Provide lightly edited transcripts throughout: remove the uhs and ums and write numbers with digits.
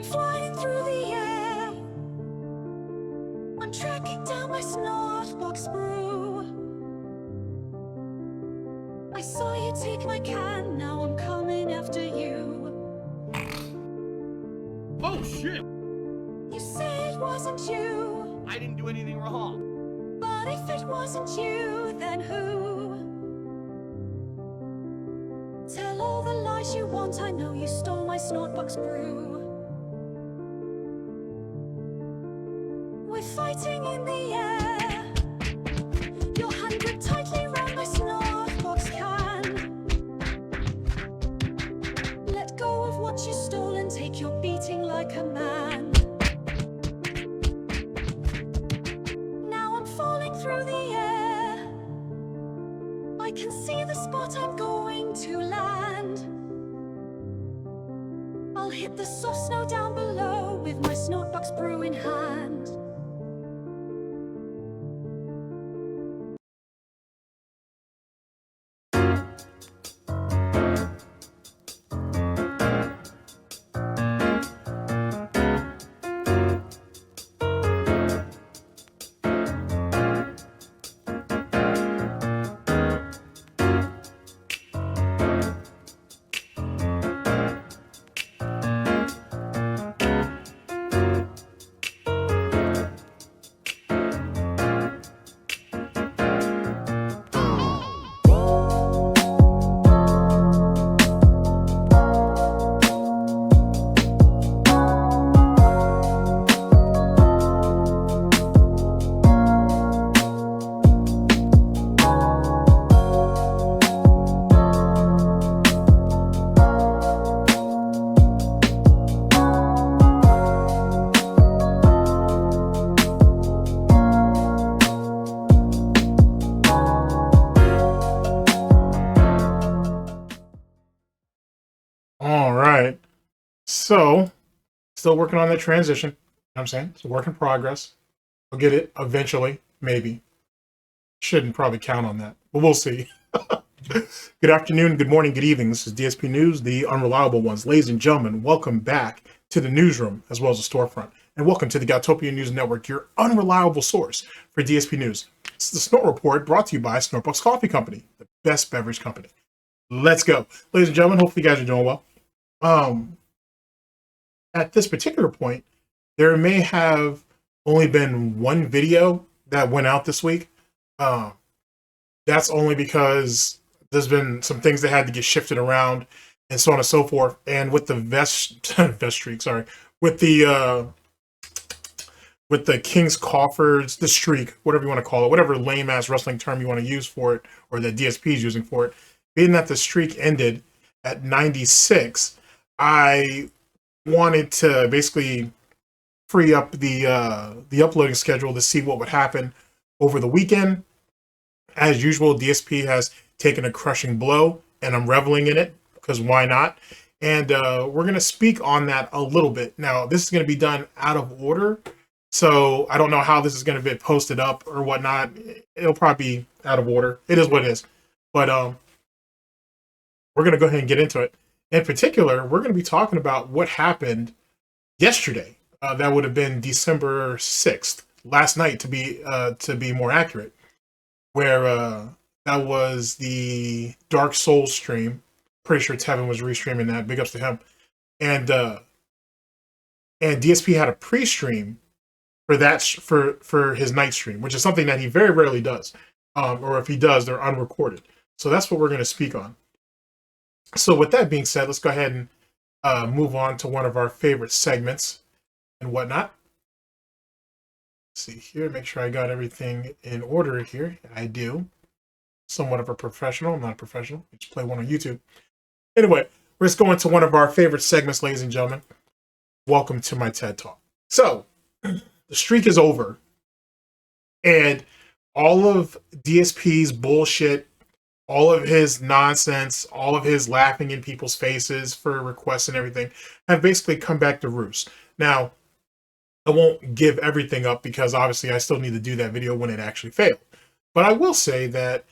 I'm flying through the air. I'm tracking down my SnortBucks brew. I saw you take my can, now I'm coming after you. Oh shit! You say it wasn't you. I didn't do anything wrong. But if it wasn't you, then who? Tell all the lies you want, I know you stole my SnortBucks brew. We're fighting in the air. Your hand gripped tightly round my SnortBucks can. Let go of what you stole and take your beating like a man. Now I'm falling through the air. I can see the spot I'm going to land. I'll hit the soft snow down below with my SnortBucks brew in hand. All right. So, still working on that transition. You know what I'm saying? It's a work in progress. We'll get it eventually, maybe. Shouldn't probably count on that, but we'll see. Good afternoon, good morning, good evening. This is DSP News, the unreliable ones. Ladies and gentlemen, welcome back to the newsroom as well as the storefront. And welcome to the Goutopia News Network, your unreliable source for DSP News. It's the Snort Report brought to you by SnortBucks Coffee Company, the best beverage company. Let's go. Ladies and gentlemen, hopefully you guys are doing well. At this particular point, there may have only been one video that went out this week. That's only because there's been some things that had to get shifted around and so on and so forth. And with the vest streak, sorry, with the King's Coffers, the streak, whatever you want to call it, whatever lame ass wrestling term you want to use for it, or that DSP is using for it, being that the streak ended at 96, I wanted to basically free up the uploading schedule to see what would happen over the weekend. As usual, DSP has taken a crushing blow, and I'm reveling in it because why not? And we're going to speak on that a little bit. Now, this is going to be done out of order, so I don't know how this is going to be posted up or whatnot. It'll probably be out of order. It is what it is. But we're going to go ahead and get into it. In particular, we're going to be talking about what happened yesterday. That would have been December 6th, last night to be more accurate, where that was the Dark Souls stream. Pretty sure Tevin was restreaming that. Big ups to him. And DSP had a pre-stream for that for his night stream, which is something that he very rarely does. Or if he does, they're unrecorded. So that's what we're going to speak on. So with that being said, let's go ahead and move on to one of our favorite segments and whatnot. Let's see here, make sure I got everything in order here. I do. Somewhat of a professional. I'm not a professional. I just play one on YouTube. Anyway, we're just going to one of our favorite segments, ladies and gentlemen. Welcome to my TED Talk. So, the streak is over. And all of DSP's bullshit, all of his nonsense, all of his laughing in people's faces for requests and everything have basically come back to roost. Now, I won't give everything up because obviously I still need to do that video when it actually failed. But I will say that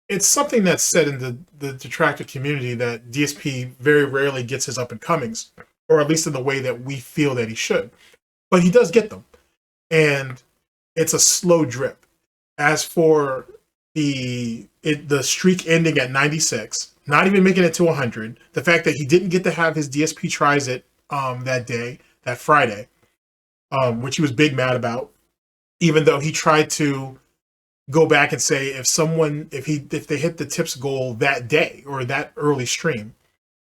it's something that's said in the Detractor community that DSP very rarely gets his up and comings. or at least in the way that we feel that he should. But he does get them, and it's a slow drip. As for the streak ending at 96, not even making it to 100, the fact that he didn't get to have his DSP tries it that day, that Friday, which he was big mad about, even though he tried to go back and say if they hit the tips goal that day or that early stream,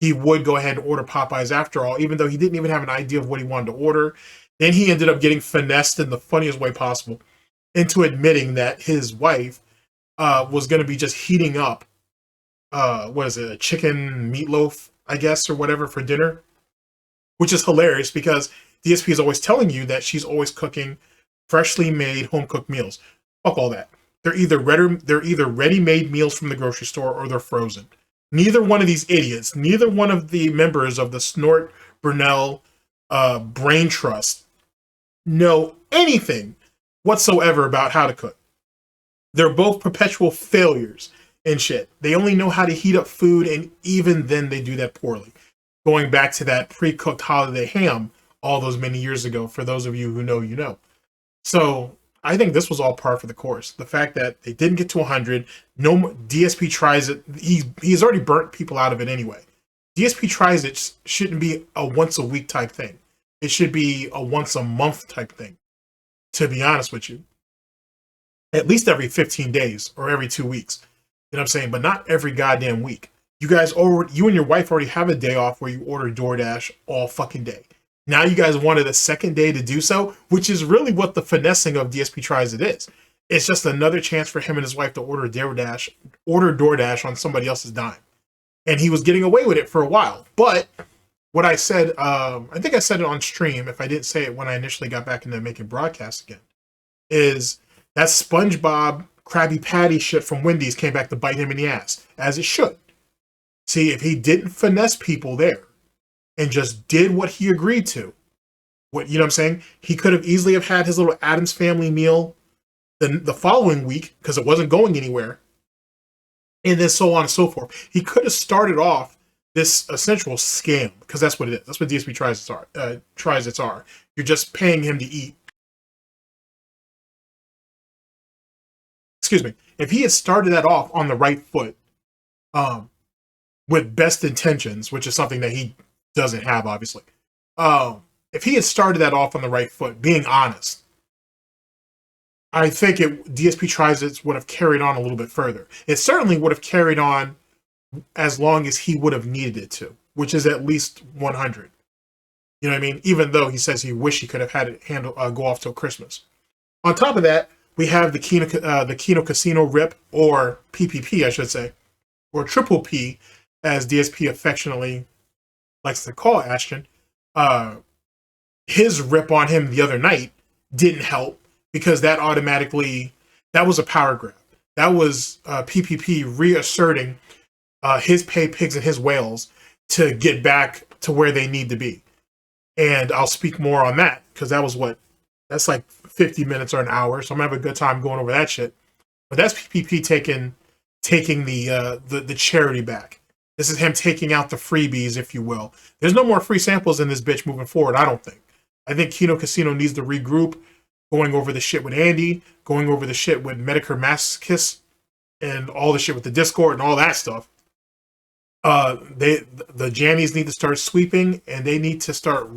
he would go ahead and order Popeyes after all, even though he didn't even have an idea of what he wanted to order. Then he ended up getting finessed in the funniest way possible into admitting that his wife was going to be just heating up, a chicken meatloaf, I guess, or whatever for dinner, which is hilarious because DSP is always telling you that she's always cooking freshly made home-cooked meals. Fuck all that. They're either ready-made meals from the grocery store or they're frozen. Neither one of these idiots, neither one of the members of the Snort Brunel Brain Trust know anything whatsoever about how to cook. They're both perpetual failures and shit. They only know how to heat up food, and even then they do that poorly. Going back to that pre-cooked holiday ham all those many years ago, for those of you who know, you know. So I think this was all par for the course. The fact that they didn't get to 100, no DSP tries it. He's already burnt people out of it anyway. DSP tries it shouldn't be a once a week type thing. It should be a once a month type thing, to be honest with you. At least every 15 days or every 2 weeks. You know what I'm saying? But not every goddamn week. You and your wife already have a day off where you order DoorDash all fucking day. Now you guys wanted a second day to do so, which is really what the finessing of DSP tries it is. It's just another chance for him and his wife to order DoorDash on somebody else's dime. And he was getting away with it for a while. But what I said, I think I said it on stream, if I didn't say it when I initially got back into making broadcasts again, is that SpongeBob Krabby Patty shit from Wendy's came back to bite him in the ass, as it should. See, if he didn't finesse people there and just did what he agreed to, you know what I'm saying? He could have easily have had his little Addams Family meal the following week because it wasn't going anywhere. And then so on and so forth. He could have started off this essential scam, because that's what it is. That's what DSP tries its are. You're just paying him to eat. Excuse me. If he had started that off on the right foot, with best intentions, which is something that he doesn't have, obviously. If he had started that off on the right foot, being honest, I think DSP Tries It would have carried on a little bit further. It certainly would have carried on as long as he would have needed it to, which is at least 100. You know what I mean? Even though he says he wish he could have had it go off till Christmas. On top of that, we have the Kino Casino rip, or PPP, I should say, or Triple P, as DSP affectionately likes to call Ashton. His rip on him the other night didn't help, because that was a power grab. That was PPP reasserting his pay pigs and his whales to get back to where they need to be. And I'll speak more on that, because that's like 50 minutes or an hour, so I'm gonna have a good time going over that shit. But that's PPP taking the charity back. This is him taking out the freebies, if you will. There's no more free samples in this bitch moving forward, I don't think. I think Kino Casino needs to regroup, going over the shit with Andy, going over the shit with Medicare Masochist, and all the shit with the Discord and all that stuff. The jammies need to start sweeping, and they need to start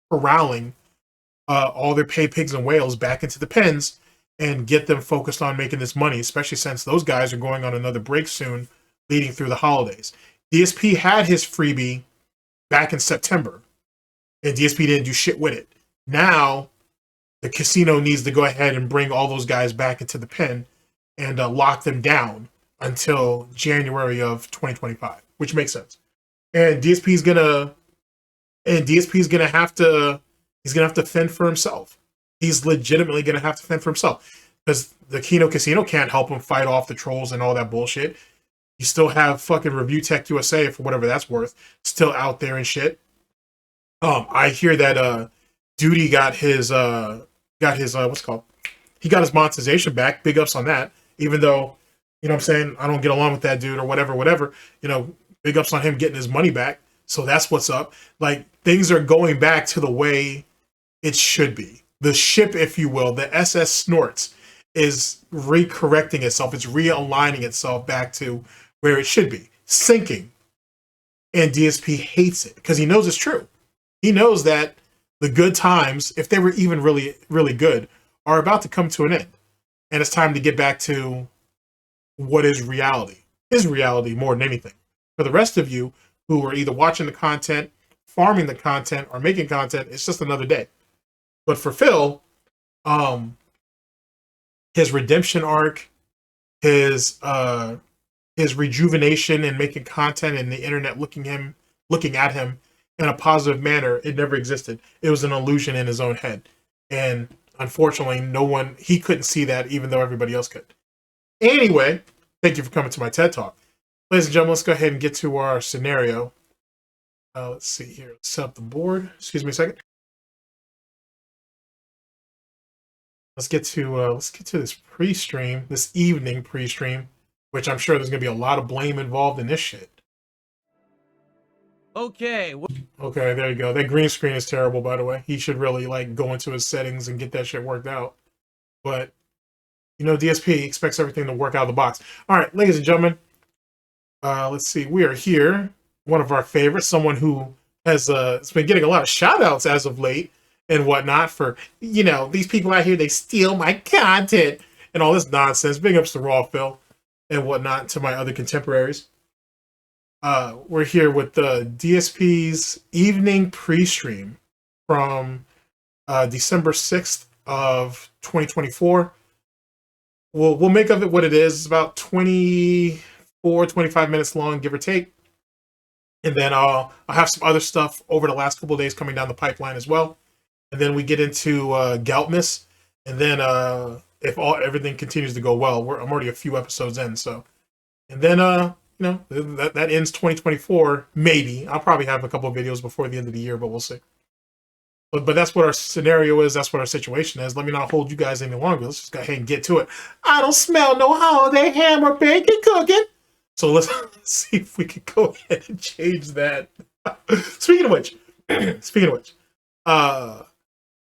corralling all their pay pigs and whales back into the pens and get them focused on making this money, especially since those guys are going on another break soon, leading through the holidays. DSP had his freebie back in September, and DSP didn't do shit with it. Now, the casino needs to go ahead and bring all those guys back into the pen and lock them down until January of 2025, which makes sense. And DSP's gonna have to fend for himself. He's legitimately gonna have to fend for himself, because the Kino Casino can't help him fight off the trolls and all that bullshit. You still have fucking Review Tech USA, for whatever that's worth, still out there and shit. I hear that Duty got his what's it called? He got his monetization back. Big ups on that. Even though, you know what I'm saying, I don't get along with that dude or whatever. You know, big ups on him getting his money back. So that's what's up. Like, things are going back to the way it should be. The ship, if you will, the SS Snorts, is recorrecting itself. It's realigning itself back to where it should be, sinking. And DSP hates it because he knows it's true. He knows that the good times, if they were even really, really good, are about to come to an end. And it's time to get back to what is reality. His reality more than anything. For the rest of you who are either watching the content, farming the content, or making content, it's just another day. But for Phil, his redemption arc, his rejuvenation and making content and the internet looking at him in a positive manner, it never existed. It was an illusion in his own head. And unfortunately, he couldn't see that, even though everybody else could. Anyway, thank you for coming to my TED Talk. Ladies and gentlemen, let's go ahead and get to our scenario. Let's see here. Let's set up the board. Excuse me a second. Let's get to this pre-stream, this evening pre-stream, which I'm sure there's gonna be a lot of blame involved in this shit. Okay. Okay, there you go. That green screen is terrible, by the way. He should really go into his settings and get that shit worked out. But DSP expects everything to work out of the box. All right, ladies and gentlemen. Let's see. We are here. One of our favorites, someone who has been getting a lot of shout outs as of late and whatnot for, these people out here, they steal my content and all this nonsense. Big ups to Raw Phil and whatnot, to my other contemporaries. We're here with the DSP's evening pre-stream from December 6th of 2024. We'll make of it what it is. It's about 25 minutes long, give or take. And then I'll have some other stuff over the last couple of days coming down the pipeline as well. And then we get into Goutmas. And then if everything continues to go well, I'm already a few episodes in. So, and then that ends 2024. Maybe I'll probably have a couple of videos before the end of the year, but we'll see. But that's what our scenario is. That's what our situation is. Let me not hold you guys any longer. Let's just go ahead and get to it. I don't smell no holiday ham or bacon cooking. So let's see if we can go ahead and change that. Speaking of which,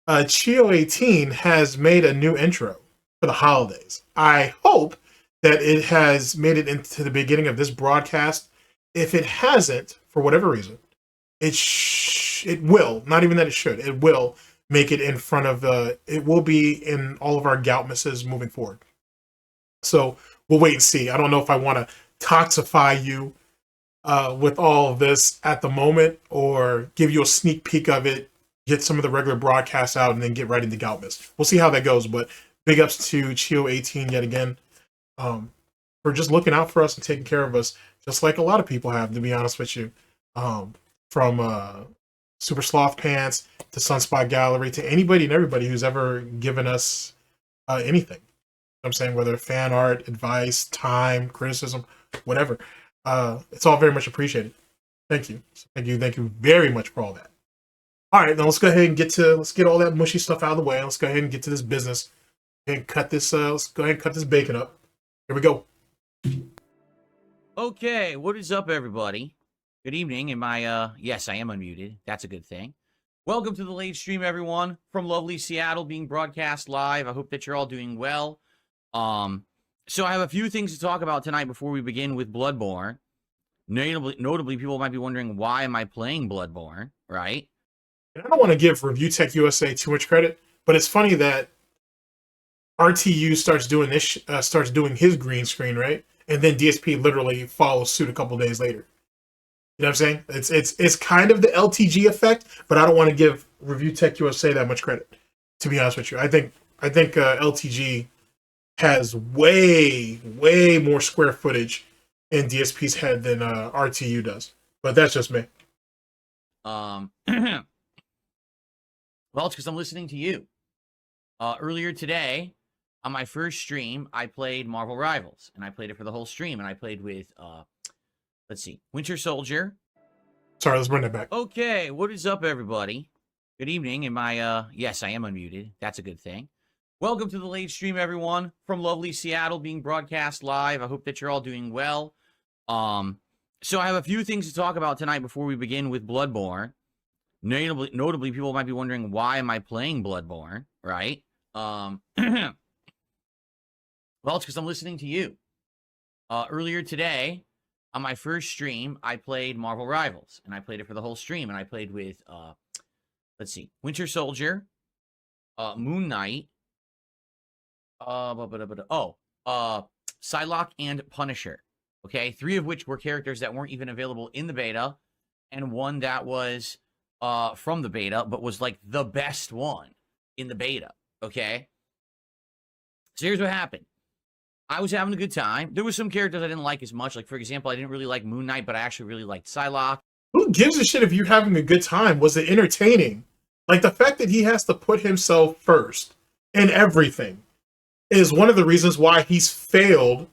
Chio18 has made a new intro for the holidays. I hope that it has made it into the beginning of this broadcast. If it hasn't, for whatever reason, it will, not even that it should, it will make it in front of it will be in all of our Goutmasses moving forward. So we'll wait and see. I don't know if I want to toxify you with all of this at the moment, or give you a sneak peek of it, get some of the regular broadcasts out, and then get right into Goutmas. We'll see how that goes, but big ups to Chio18 yet again for just looking out for us and taking care of us, just like a lot of people have, to be honest with you. From Super Sloth Pants to Sunspot Gallery to anybody and everybody who's ever given us anything. I'm saying, whether fan art, advice, time, criticism, whatever. It's all very much appreciated. Thank you. Thank you very much for all that. All right, now let's go ahead and let's get all that mushy stuff out of the way. Let's go ahead and get to this business and cut this. Let's go ahead and cut this bacon up. Here we go. Okay, what is up, everybody? Good evening. Yes, I am unmuted. That's a good thing. Welcome to the late stream, everyone, from lovely Seattle, being broadcast live. I hope that you're all doing well. So I have a few things to talk about tonight before we begin with Bloodborne. Notably, people might be wondering, why am I playing Bloodborne, right? I don't want to give Review Tech USA too much credit, but it's funny that RTU starts doing his green screen, right? And then DSP literally follows suit a couple days later. You know what I'm saying? It's kind of the LTG effect, but I don't want to give Review Tech USA that much credit, to be honest with you. I think LTG has way more square footage in DSP's head than RTU does, but that's just me. Well, it's because I'm listening to you. Earlier today, on my first stream, I played Marvel Rivals, and I played it for the whole stream, and I played with, let's see, Winter Soldier. Sorry, let's bring that back. Okay, what is up, everybody? Good evening. Yes, I am unmuted. That's a good thing. Welcome to the late stream, everyone, from lovely Seattle, being broadcast live. I hope that you're all doing well. So I have a few things to talk about tonight before we begin with Bloodborne. Notably, people might be wondering, why am I playing Bloodborne, right? Well, it's because I'm listening to you. Earlier today, on my first stream, I played Marvel Rivals, and I played it for the whole stream, and I played with, let's see, Winter Soldier, Moon Knight, Psylocke, and Punisher. Okay, 3 of which were characters that weren't even available in the beta, and 1 that was from the beta, but was like the best one in the beta. Okay, so here's what happened. I was having a good time. There was some characters I didn't like as much. Like, for example, I didn't really like Moon Knight, but I actually really liked Psylocke. Who gives a shit if you're having a good time? Was it entertaining? Like, the fact that he has to put himself first in everything is one of the reasons why he's failed.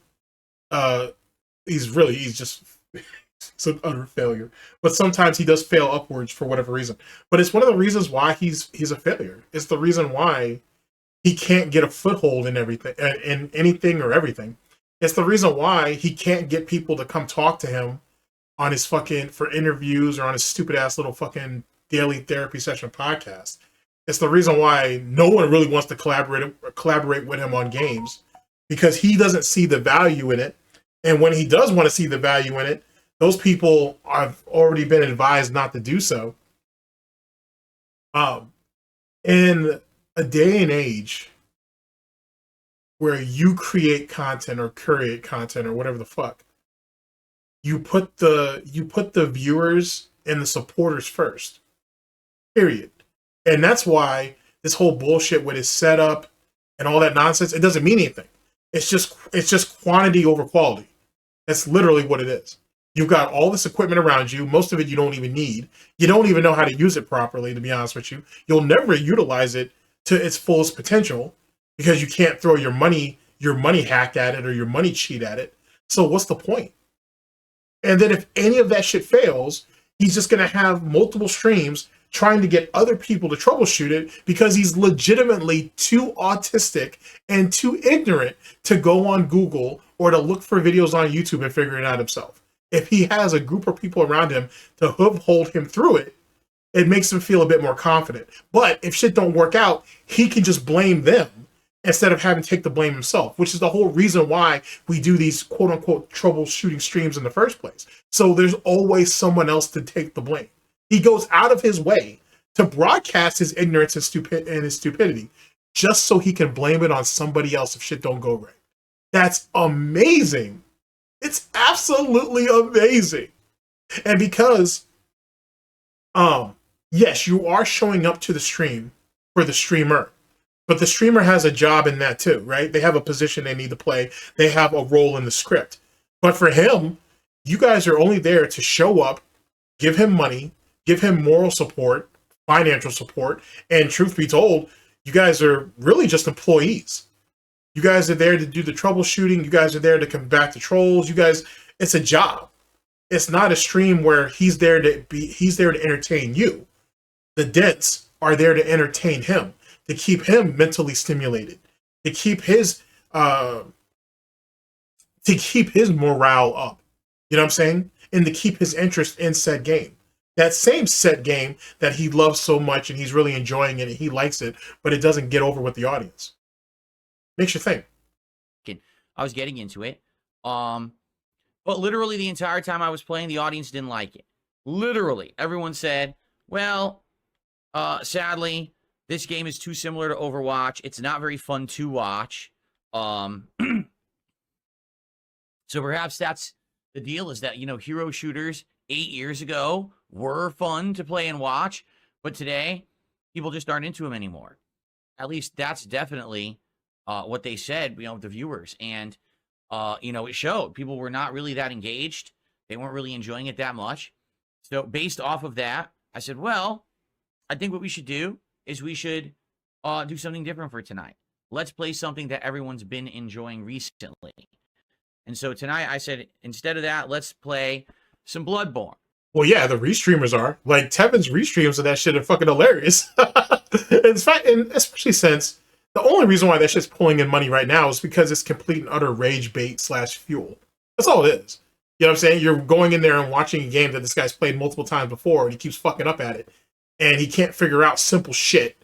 He's just it's an utter failure. But sometimes he does fail upwards for whatever reason. But it's one of the reasons why he's a failure. It's the reason why he can't get a foothold in everything, in anything or everything. It's the reason why he can't get people to come talk to him on his fucking, for interviews, or on his stupid ass little fucking daily therapy session podcast. It's the reason why no one really wants to collaborate with him on games, because he doesn't see the value in it. And when he does want to see the value in it, those people have already been advised not to do so. In a day and age where you create content or curate content or whatever the fuck, you put the viewers and the supporters first. Period. And that's why this whole bullshit with his setup and all that nonsense, it doesn't mean anything. It's just quantity over quality. That's literally what it is. You've got all this equipment around you. Most of it you don't even need. You don't even know how to use it properly, to be honest with you. You'll never utilize it to its fullest potential because you can't throw your money hack at it or your money cheat at it. So what's the point? And then if any of that shit fails, he's just going to have multiple streams trying to get other people to troubleshoot it because he's legitimately too autistic and too ignorant to go on Google or to look for videos on YouTube and figure it out himself. If he has a group of people around him to hold him through it, it makes him feel a bit more confident. But if shit don't work out, he can just blame them instead of having to take the blame himself, which is the whole reason why we do these quote-unquote troubleshooting streams in the first place. So there's always someone else to take the blame. He goes out of his way to broadcast his ignorance and his stupidity just so he can blame it on somebody else if shit don't go right. That's amazing. It's absolutely amazing. And because, yes, you are showing up to the stream for the streamer, but the streamer has a job in that too, right? They have a position they need to play. They have a role in the script. But for him, you guys are only there to show up, give him money, give him moral support, financial support, and truth be told, you guys are really just employees. You guys are there to do the troubleshooting. You guys are there to combat the trolls. You guys, it's a job. It's not a stream where he's there to entertain you. The dents are there to entertain him, to keep him mentally stimulated, to keep his morale up. You know what I'm saying? And to keep his interest in said game. That same set game that he loves so much and he's really enjoying it and he likes it, but it doesn't get over with the audience. Makes you think. I was getting into it. But literally the entire time I was playing, the audience didn't like it. Literally. Everyone said, well, sadly, this game is too similar to Overwatch. It's not very fun to watch. So perhaps that's the deal, is that, you know, hero shooters 8 years ago were fun to play and watch, but today people just aren't into them anymore. At least that's definitely what they said, you know, the viewers. And, you know, it showed. People were not really that engaged. They weren't really enjoying it that much. So based off of that, I said, well, I think what we should do is we should do something different for tonight. Let's play something that everyone's been enjoying recently. And so tonight I said, instead of that, let's play some Bloodborne. Well, yeah, the restreamers are. Like, Tevin's restreams of that shit are fucking hilarious. In fact, and especially since the only reason why that shit's pulling in money right now is because it's complete and utter rage bait / fuel. That's all it is. You know what I'm saying? You're going in there and watching a game that this guy's played multiple times before and he keeps fucking up at it. and he can't figure out simple shit,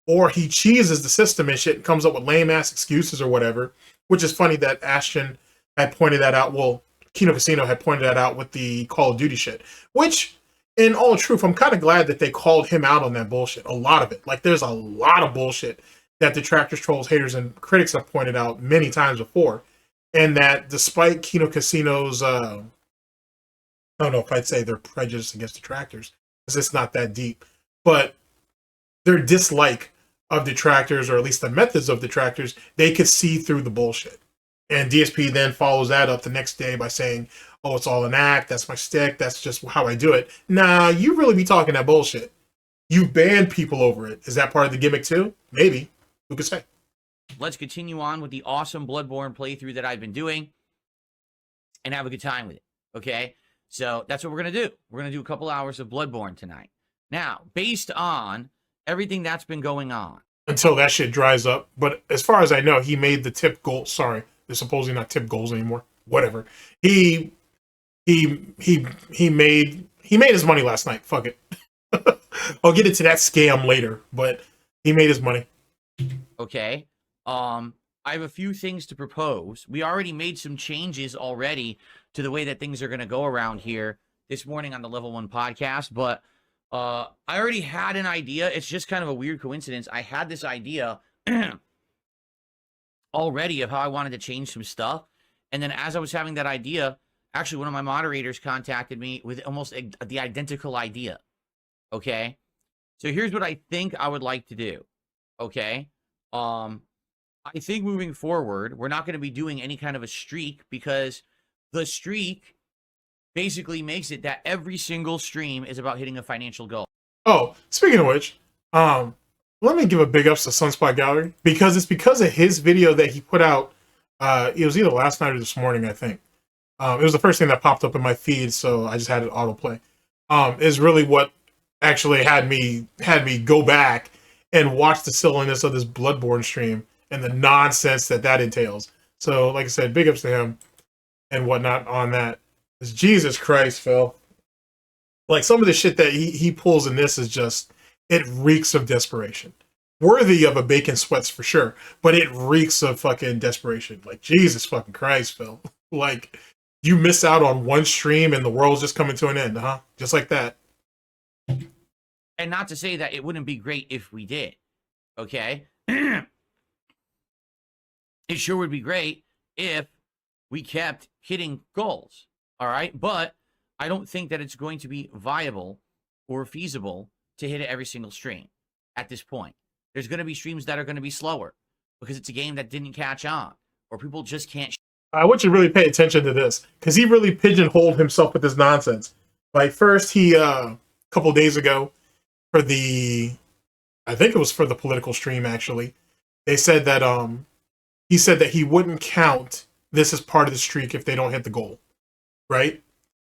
or he cheeses the system and shit and comes up with lame ass excuses or whatever, which is funny that Ashton had pointed that out. Well, Kino Casino had pointed that out with the Call of Duty shit, which in all truth, I'm kind of glad that they called him out on that bullshit. A lot of it. Like, there's a lot of bullshit that detractors, trolls, haters, and critics have pointed out many times before. And that despite Kino Casino's, I don't know if I'd say they're prejudiced against detractors, because it's not that deep, but their dislike of detractors, or at least the methods of detractors, they could see through the bullshit. And DSP then follows that up the next day by saying, oh, it's all an act, that's my stick, that's just how I do it. Nah, you really be talking that bullshit. You banned people over it. Is that part of the gimmick too? Maybe. Who could say? Let's continue on with the awesome Bloodborne playthrough that I've been doing and have a good time with it, okay? So that's what we're going to do. We're going to do a couple hours of Bloodborne tonight. Now, based on everything that's been going on. Until that shit dries up. But as far as I know, he made the tip goal. Sorry, they're supposedly not tip goals anymore. Whatever. He made his money last night. Fuck it. I'll get into that scam later, but he made his money. Okay. I have a few things to propose. We already made some changes already to the way that things are going to go around here this morning on the Level 1 podcast, but I already had an idea. It's just kind of a weird coincidence. I had this idea already of how I wanted to change some stuff. And then as I was having that idea, actually one of my moderators contacted me with almost the identical idea. Okay. So here's what I think I would like to do. Okay. I think moving forward, we're not going to be doing any kind of a streak, because the streak basically makes it that every single stream is about hitting a financial goal. Oh, speaking of which, let me give a big ups to Sunspot Gallery, because it's because of his video that he put out. It was either last night or this morning, I think. It was the first thing that popped up in my feed, so I just had it autoplay. Is really what actually had me go back and watch the silliness of this Bloodborne stream and the nonsense that entails. So, like I said, big ups to him and whatnot on that. It's Jesus Christ, Phil. Like, some of the shit that he pulls in this is just, it reeks of desperation. Worthy of a bacon sweats for sure, but it reeks of fucking desperation. Like, Jesus fucking Christ, Phil. Like, you miss out on one stream and the world's just coming to an end, huh? Just like that. And not to say that it wouldn't be great if we did, okay? It sure would be great if we kept hitting goals, all right? But I don't think that it's going to be viable or feasible to hit it every single stream at this point. There's going to be streams that are going to be slower because it's a game that didn't catch on, or people just can't. I want you to really pay attention to this, because he really pigeonholed himself with this nonsense. Like, first, he, a couple days ago, I think it was for the political stream, actually, they said that, he said that he wouldn't count this as part of the streak if they don't hit the goal, right?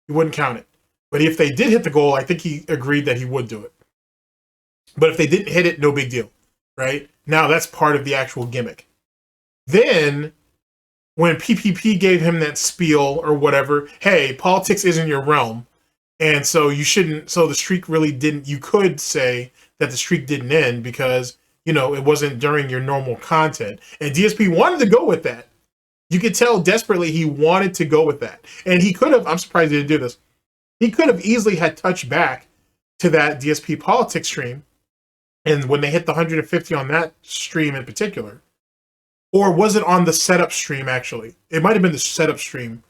He wouldn't count it. But if they did hit the goal, I think he agreed that he would do it. But if they didn't hit it, no big deal, right? Now that's part of the actual gimmick. Then, when PPP gave him that spiel or whatever, hey, politics isn't your realm, and so you shouldn't, so the streak really didn't, you could say that the streak didn't end because, you know, it wasn't during your normal content. And DSP wanted to go with that. You could tell desperately he wanted to go with that. And he could have, I'm surprised he didn't do this, he could have easily had touched back to that DSP politics stream, and when they hit the 150 on that stream in particular, or was it on the setup stream, actually? It might have been the setup stream.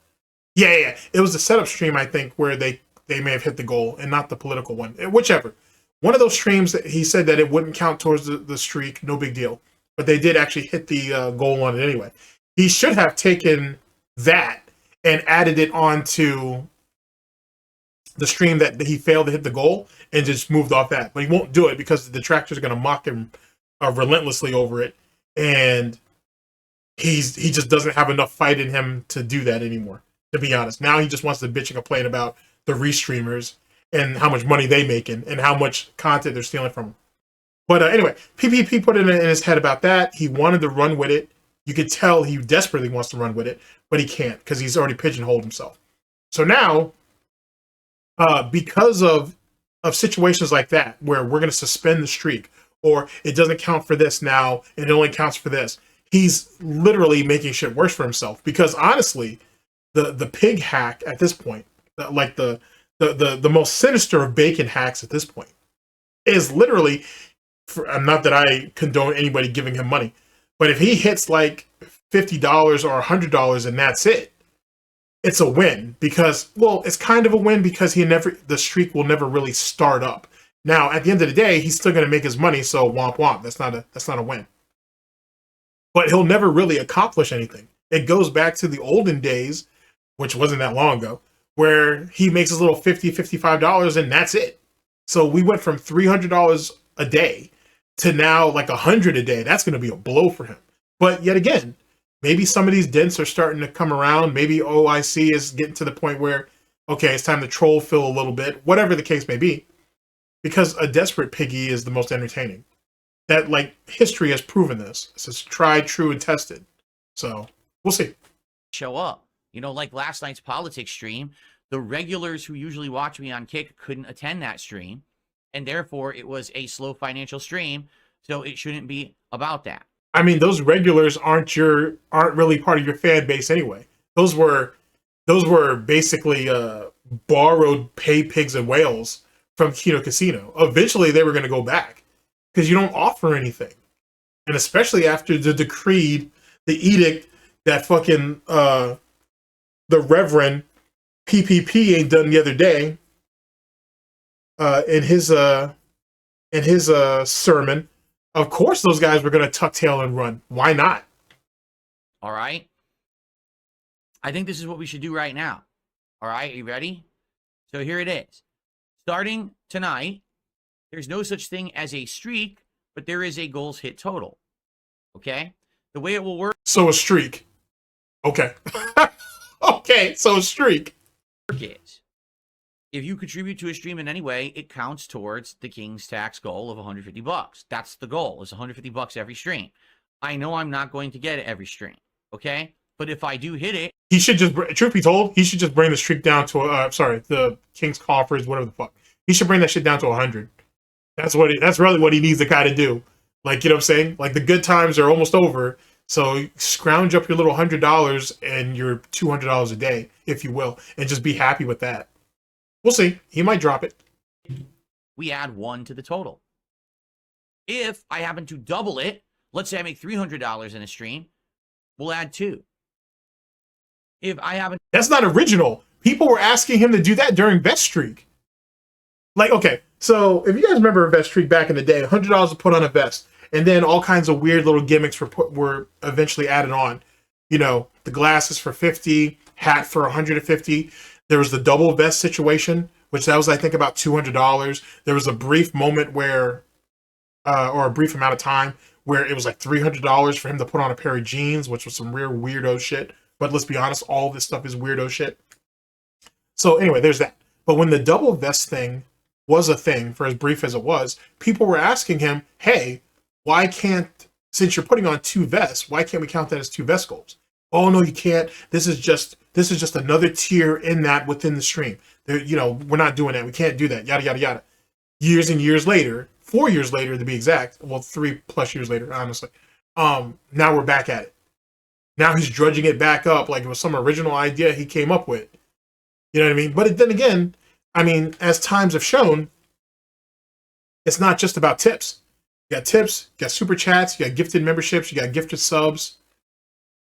Yeah. It was the setup stream, I think, where they may have hit the goal and not the political one. Whichever. One of those streams, that he said that it wouldn't count towards the streak, no big deal. But they did actually hit the goal on it anyway. He should have taken that and added it onto the stream that he failed to hit the goal and just moved off that. But he won't do it because the detractors are going to mock him relentlessly over it. And he just doesn't have enough fight in him to do that anymore, to be honest. Now he just wants to bitch and complain about the restreamers and how much money they making and how much content they're stealing from him. But anyway, PPP put it in his head about that. He wanted to run with it. You could tell he desperately wants to run with it, but he can't because he's already pigeonholed himself. So now, because of situations like that where we're going to suspend the streak, or it doesn't count for this now and it only counts for this. He's literally making shit worse for himself, because honestly, the pig hack at this point, like the most sinister of bacon hacks at this point, is literally, not that I condone anybody giving him money, but if he hits like $50 or $100 and that's it, it's a win. Because, well, it's kind of a win because the streak will never really start up. Now, at the end of the day, he's still going to make his money, so womp womp. That's not a win. But he'll never really accomplish anything. It goes back to the olden days, which wasn't that long ago, where he makes his little $50, $55 and that's it. So we went from $300 a day to now like $100 a day. That's going to be a blow for him. But yet again, maybe some of these dents are starting to come around. Maybe OIC is getting to the point where, okay, it's time to troll Phil a little bit, whatever the case may be. Because a desperate piggy is the most entertaining. That, like, history has proven this. It's tried, true, and tested. So, we'll see. Show up. You know, like last night's politics stream, the regulars who usually watch me on Kick couldn't attend that stream, and therefore it was a slow financial stream, so it shouldn't be about that. I mean, those regulars aren't really part of your fan base anyway. Those were basically borrowed pay pigs and whales from Kino Casino. Eventually, they were going to go back because you don't offer anything, and especially after the edict that fucking the Reverend PPP ain't done the other day in his sermon. Of course, those guys were going to tuck tail and run. Why not? All right. I think this is what we should do right now. All right, you ready? So here it is. Starting tonight, there's no such thing as a streak, but there is a goals hit total. Okay? The way it will work. So a streak. Okay. Okay, so a streak. Is if you contribute to a stream in any way, it counts towards the King's tax goal of $150. That's the goal, is $150 every stream. I know I'm not going to get it every stream, okay? But if I do hit it, he should just, truth be told, he should just bring the streak down to the King's coffers, whatever the fuck. He should bring that shit down to 100. That's really what he needs to kind of do. Like, you know what I'm saying? Like, the good times are almost over. So scrounge up your little $100 and your $200 a day, if you will, and just be happy with that. We'll see. He might drop it. We add 1 to the total. If I happen to double it, let's say I make $300 in a stream, we'll add 2. If I haven't... That's not original. People were asking him to do that during Best Streak. Like, okay, so if you guys remember Best Streak back in the day, $100 to put on a vest, and then all kinds of weird little gimmicks were eventually added on. You know, the glasses for $50, hat for $150. There was the double vest situation, which that was, I think, about $200. There was a brief moment where, or a brief amount of time, where it was like $300 for him to put on a pair of jeans, which was some real weirdo shit. But let's be honest, all this stuff is weirdo shit. So anyway, there's that. But when the double vest thing was a thing, for as brief as it was, people were asking him, hey, why can't, since you're putting on 2 vests, why can't we count that as 2 vest goals? Oh, no, you can't. This is just another tier in that within the stream. You know, we're not doing that. We can't do that. Yada, yada, yada. Years and years later, 4 years later to be exact, well, 3+ years later, honestly, now we're back at it. Now he's drudging it back up like it was some original idea he came up with. You know what I mean? But then again, I mean, as times have shown, it's not just about tips. You got tips, you got super chats, you got gifted memberships, you got gifted subs.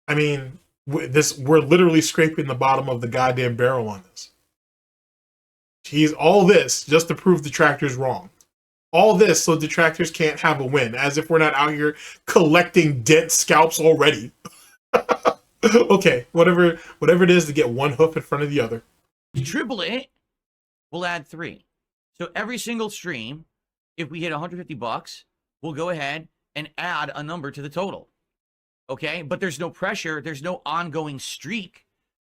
I mean, we're literally scraping the bottom of the goddamn barrel on this. He's all this just to prove Detractor's wrong. All this so Detractors can't have a win, as if we're not out here collecting dent scalps already. Okay, whatever it is to get one hoof in front of the other. Triple it, we'll add 3. So every single stream, if we hit $150, we'll go ahead and add a number to the total. Okay, but there's no pressure, there's no ongoing streak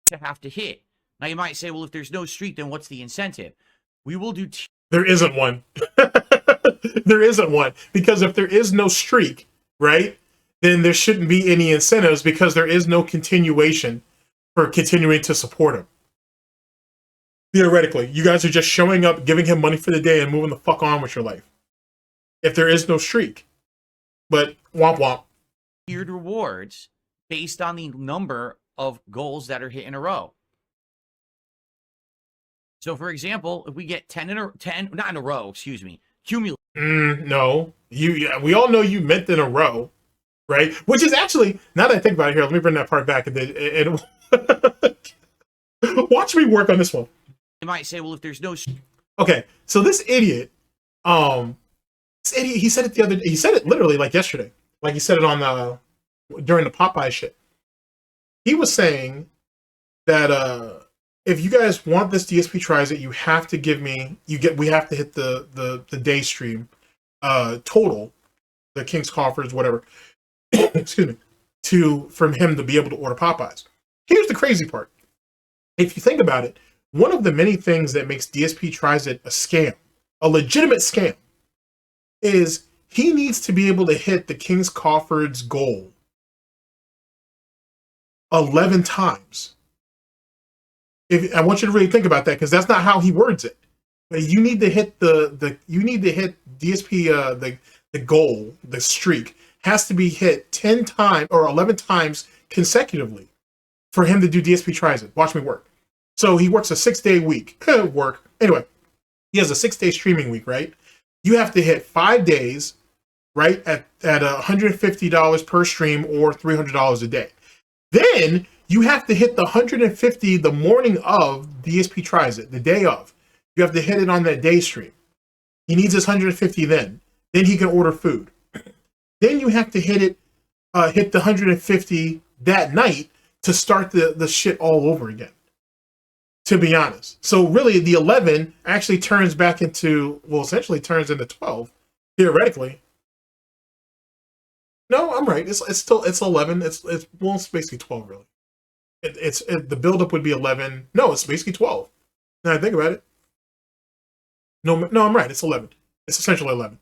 to have to hit. Now you might say, well, if there's no streak, then what's the incentive? We will do... There isn't one. There isn't one. Because if there is no streak, right, then there shouldn't be any incentives because there is no continuation for continuing to support him. Theoretically, you guys are just showing up, giving him money for the day, and moving the fuck on with your life. If there is no streak. But womp womp. Tiered rewards based on the number of goals that are hit in a row. So, for example, if we get 10 not in a row, excuse me, cumulative. No, we all know you meant in a row, right? Which is actually, now that I think about it here, let me bring that part back and watch me work on this one. You might say, well, if there's no. Okay, so this idiot, he said it the other day. He said it literally like yesterday. Like he said it on during the Popeye shit. He was saying that if you guys want this DSP tries it, you have to give me we have to hit the day stream total, the King's Coffers, whatever. Excuse me, from him to be able to order Popeyes. Here's the crazy part. If you think about it, one of the many things that makes DSP tries it a scam, a legitimate scam, is he needs to be able to hit the King's Coffers goal 11 times. I want you to really think about that, because that's not how he words it. You need to hit you need to hit DSP the goal, the streak has to be hit 10 times or 11 times consecutively for him to do DSP tries it. Watch me work. So he works a 6-day week. Anyway, he has a 6-day streaming week, right? You have to hit 5 days, right, at $150 per stream or $300 a day. Then you have to hit the 150 the morning of DSP tries it, the day of. You have to hit it on that day stream. He needs his 150 then. Then he can order food. Then you have to hit the 150 that night to start the shit all over again. To be honest. So really the 11 actually turns back into, well, essentially turns into 12, theoretically. No, I'm right. It's 11. It's basically 12 really. The buildup would be 11. No, it's basically 12. Now I think about it. No, I'm right. It's 11. It's essentially 11.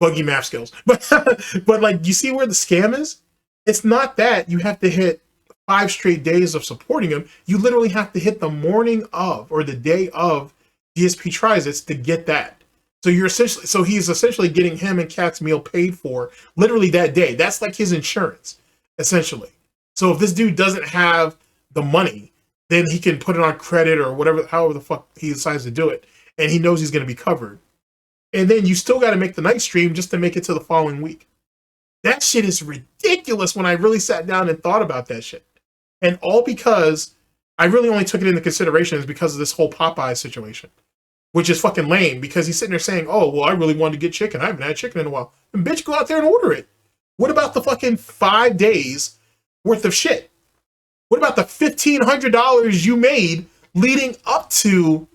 Buggy math skills. But like, you see where the scam is? It's not that you have to hit 5 straight days of supporting him. You literally have to hit the morning of or the day of DSP tries it to get that. So he's essentially getting him and Cat's meal paid for literally that day. That's like his insurance, essentially. So if this dude doesn't have the money, then he can put it on credit or whatever, however the fuck he decides to do it, and he knows he's going to be covered. And then you still got to make the night stream just to make it to the following week. That shit is ridiculous when I really sat down and thought about that shit. And all because I really only took it into consideration is because of this whole Popeye situation, which is fucking lame, because he's sitting there saying, oh, well, I really wanted to get chicken. I haven't had chicken in a while. And bitch, go out there and order it. What about the fucking 5 days worth of shit? What about the $1,500 you made leading up to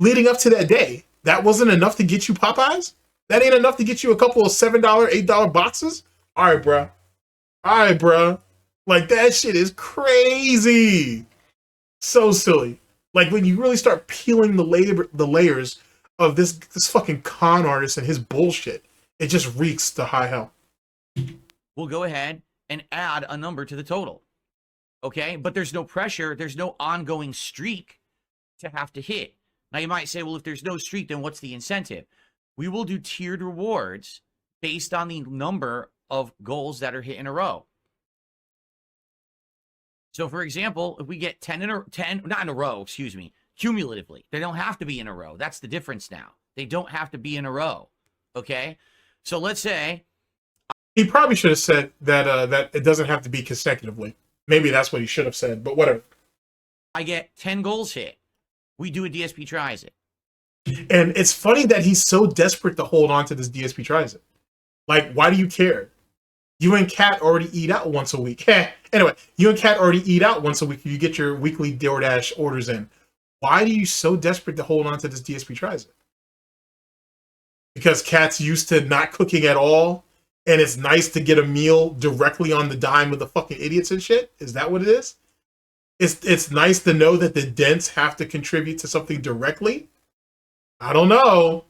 that day? That wasn't enough to get you Popeyes? That ain't enough to get you a couple of $7, $8 boxes? All right, bruh. Like, that shit is crazy. So silly. Like, when you really start peeling the layers of this fucking con artist and his bullshit, it just reeks to high hell. We'll go ahead and add a number to the total. Okay? But there's no pressure. There's no ongoing streak to have to hit. Now, you might say, well, if there's no streak, then what's the incentive? We will do tiered rewards based on the number of goals that are hit in a row. So, for example, if we get 10 not in a row, excuse me, cumulatively. They don't have to be in a row. That's the difference now. They don't have to be in a row. Okay? So, let's say... He probably should have said that it doesn't have to be consecutively. Maybe that's what he should have said, but whatever. I get 10 goals hit. We do a DSP tries it. And it's funny that he's so desperate to hold on to this DSP tries it. Like, why do you care? You and Kat already eat out once a week. Anyway, you and Kat already eat out once a week. You get your weekly DoorDash orders in. Why are you so desperate to hold on to this DSP tries it? Because Kat's used to not cooking at all, and it's nice to get a meal directly on the dime of the fucking idiots and shit? Is that what it is? It's nice to know that the dents have to contribute to something directly? I don't know.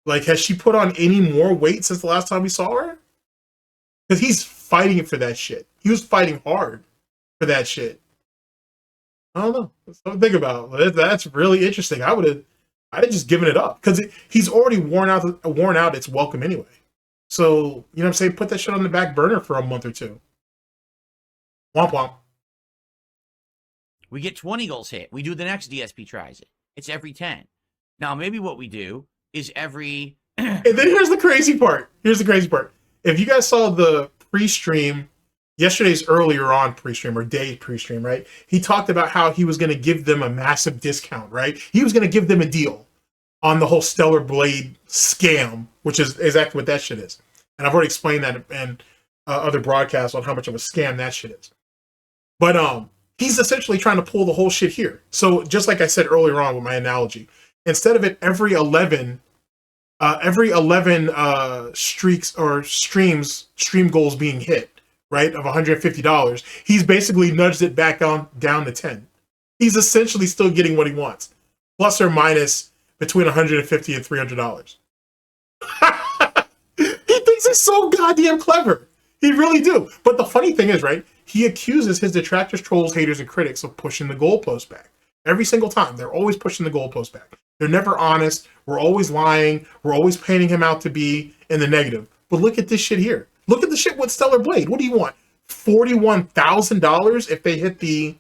Like, has she put on any more weight since the last time we saw her? Because he's fighting for that shit. He was fighting hard for that shit. I don't know. Something to think about. That's really interesting. I'd have just given it up because he's already worn out its welcome anyway. So you know what I'm saying? Put that shit on the back burner for a month or two. Womp womp. We get 20 goals hit. We do the next DSP tries it. It's every 10. Now, maybe what we do is every... And then here's the crazy part. If you guys saw the pre-stream, yesterday's earlier on pre-stream or day pre-stream, right? He talked about how he was going to give them a massive discount, right? He was going to give them a deal on the whole Stellar Blade scam, which is exactly what that shit is. And I've already explained that in other broadcasts on how much of a scam that shit is. But he's essentially trying to pull the whole shit here. So just like I said earlier on with my analogy, instead of it every 11 streaks or stream goals being hit, right, of $150, he's basically nudged it back down to 10. He's essentially still getting what he wants, plus or minus between $150 and $300. He thinks he's so goddamn clever. He really do. But the funny thing is, right, he accuses his detractors, trolls, haters, and critics of pushing the goalpost back. Every single time. They're always pushing the goalpost back. They're never honest. We're always lying. We're always painting him out to be in the negative. But look at this shit here. Look at the shit with Stellar Blade. What do you want? $41,000 if they hit the...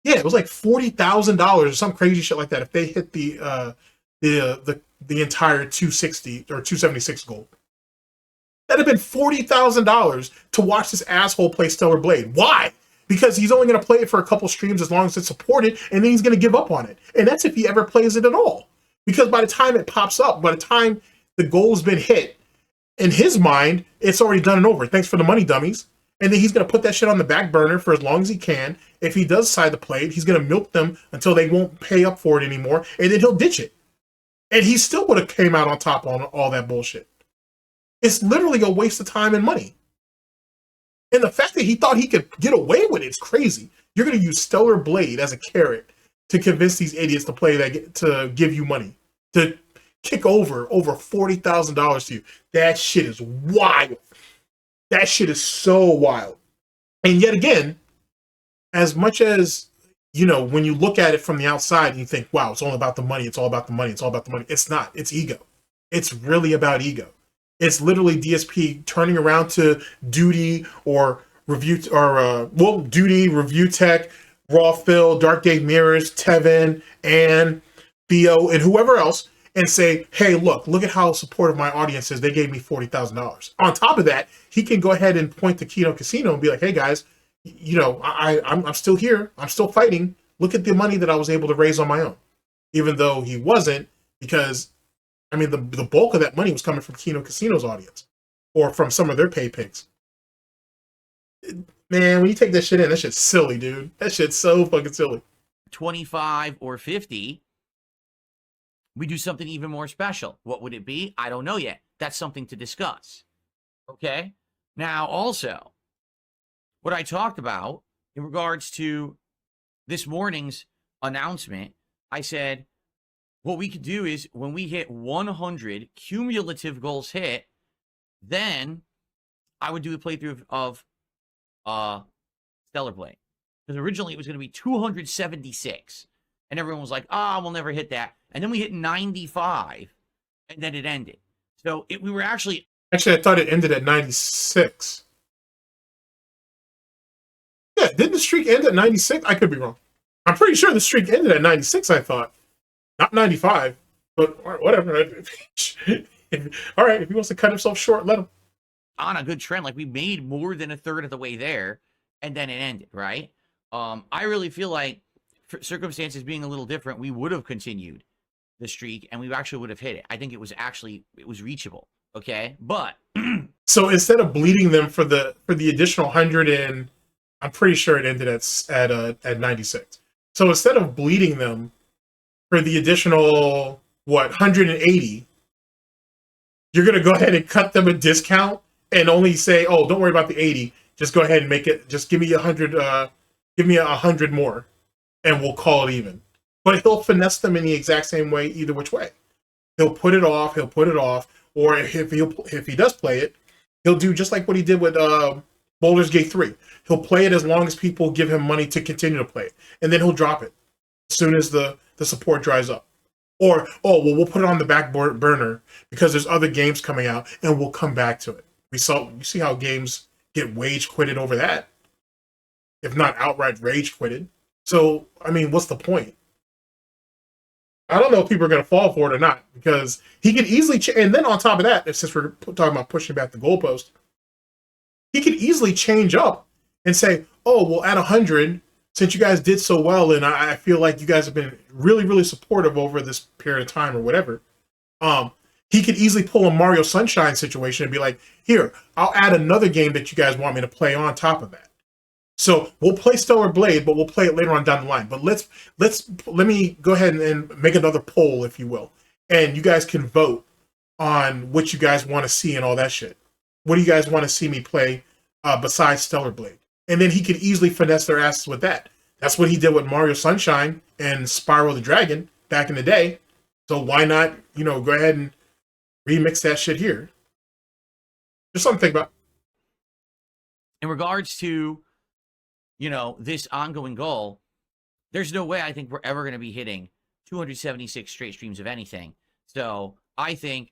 Yeah, it was like $40,000 or some crazy shit like that if they hit the entire 260 or 276 goal. That'd have been $40,000 to watch this asshole play Stellar Blade. Why? Because he's only going to play it for a couple streams as long as it's supported, and then he's going to give up on it. And that's if he ever plays it at all. Because by the time it pops up, by the time the goal's been hit, in his mind, it's already done and over. Thanks for the money, dummies. And then he's going to put that shit on the back burner for as long as he can. If he does decide to play it, he's going to milk them until they won't pay up for it anymore, and then he'll ditch it. And he still would have came out on top on all that bullshit. It's literally a waste of time and money. And the fact that he thought he could get away with it's crazy. You're going to use Stellar Blade as a carrot to convince these idiots to play that, to give you money, to kick over $40,000 to you. That shit is wild. That shit is so wild. And yet again, as much as, you know, when you look at it from the outside and you think, wow, it's all about the money. It's all about the money. It's all about the money. It's not. It's ego. It's really about ego. It's literally DSP turning around to Duty or Review or Duty, Review Tech, Raw Phil, Dark Gate Mirrors, Tevin, and Theo, and whoever else, and say, hey, look at how supportive my audience is. They gave me $40,000. On top of that, he can go ahead and point to Keno Casino and be like, hey guys, you know, I'm still here. I'm still fighting. Look at the money that I was able to raise on my own. Even though he wasn't, because I mean, the bulk of that money was coming from Keno Casino's audience or from some of their pay pigs. Man, when you take that shit in, that shit's silly, dude. That shit's so fucking silly. 25 or 50, we do something even more special. What would it be? I don't know yet. That's something to discuss. Okay? Now, also, what I talked about in regards to this morning's announcement, I said, what we could do is when we hit 100 cumulative goals hit, then I would do a playthrough of Stellar Blade. Because originally it was going to be 276. And everyone was like, we'll never hit that. And then we hit 95. And then it ended. So we were actually... Actually, I thought it ended at 96. Yeah, didn't the streak end at 96? I could be wrong. I'm pretty sure the streak ended at 96, I thought. Not 95, but whatever. All right, if he wants to cut himself short, let him. On a good trend, like we made more than a third of the way there, and then it ended, right? I really feel like, for circumstances being a little different, we would have continued the streak, and we actually would have hit it. I think it was reachable, okay? But so instead of bleeding them for the additional 100, and I'm pretty sure it ended at 96. So instead of bleeding them for the additional, 180, you're going to go ahead and cut them a discount and only say, oh, don't worry about the 80. Just go ahead and make it, just give me 100, give me 100 more, and we'll call it even. But he'll finesse them in the exact same way, either which way. He'll put it off, or if he does play it, he'll do just like what he did with Baldur's Gate 3. He'll play it as long as people give him money to continue to play it. And then he'll drop it as soon as the support dries up. Or, oh, well, we'll put it on the back burner because there's other games coming out and we'll come back to it. You see how games get wage quitted over that, if not outright rage quitted. So, I mean, what's the point? I don't know if people are going to fall for it or not, because he could easily, and then on top of that, since we're talking about pushing back the goalpost, he could easily change up and say, oh, well, at 100, since you guys did so well, and I feel like you guys have been really, really supportive over this period of time or whatever, he could easily pull a Mario Sunshine situation and be like, here, I'll add another game that you guys want me to play on top of that. So we'll play Stellar Blade, but we'll play it later on down the line. But let me go ahead and make another poll, if you will, and you guys can vote on what you guys want to see and all that shit. What do you guys want to see me play besides Stellar Blade? And then he could easily finesse their asses with that. That's what he did with Mario Sunshine and Spyro the Dragon back in the day. So why not, go ahead and remix that shit here? Just something to think about. In regards to, this ongoing goal, there's no way I think we're ever going to be hitting 276 straight streams of anything. So I think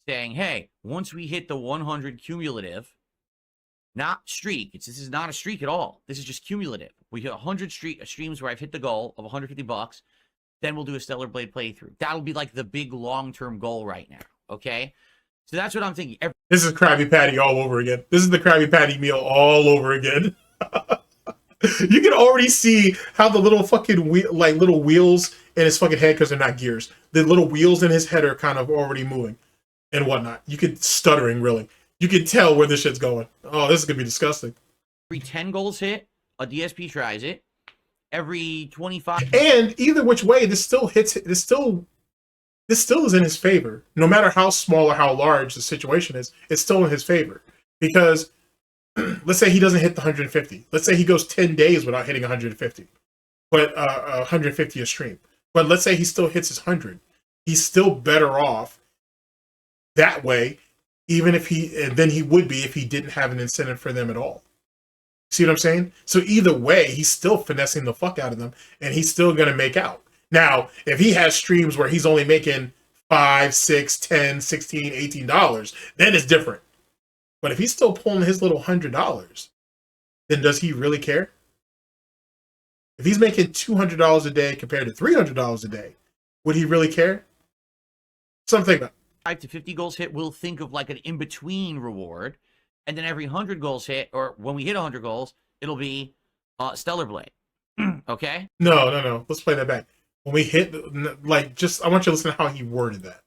saying, hey, once we hit the 100 cumulative, not streak. This is not a streak at all. This is just cumulative. We hit 100 streams where I've hit the goal of $150. Then we'll do a Stellar Blade playthrough. That'll be like the big long-term goal right now. Okay? So that's what I'm thinking. This is Krabby Patty all over again. This is the Krabby Patty meal all over again. You can already see how the little fucking little wheels in his fucking head, because they're not gears. The little wheels in his head are kind of already moving and whatnot. You could stuttering, really. You can tell where this shit's going. Oh, this is gonna be disgusting. Every 10 goals hit, a DSP tries it. Every 25, and either which way, this still hits. This still is in his favor. No matter how small or how large the situation is, it's still in his favor. Because let's say he doesn't hit the 150. Let's say he goes 10 days without hitting 150, but 150 a stream. But let's say he still hits his 100. He's still better off that way, even if than he would be if he didn't have an incentive for them at all. See what I'm saying? So either way, he's still finessing the fuck out of them, and he's still going to make out. Now, if he has streams where he's only making $5, $6, $10, $16, $18, then it's different. But if he's still pulling his little $100, then does he really care? If he's making $200 a day compared to $300 a day, would he really care? Something about 5 to 50 goals hit, we'll think of like an in-between reward. And then every 100 goals hit, or when we hit 100 goals, it'll be Stellar Blade. Okay? No. Let's play that back. When we hit, I want you to listen to how he worded that.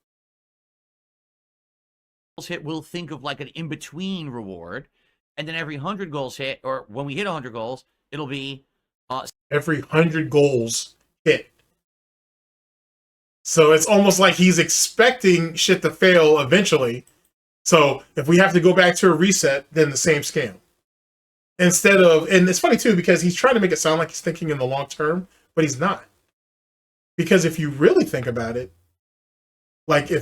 Goals hit, we'll think of like an in-between reward. And then every 100 goals hit, or when we hit 100 goals, it'll be every 100 goals hit. So it's almost like he's expecting shit to fail eventually. So if we have to go back to a reset, then the same scam. Instead of, and it's funny too, because he's trying to make it sound like he's thinking in the long term, but he's not. Because if you really think about it,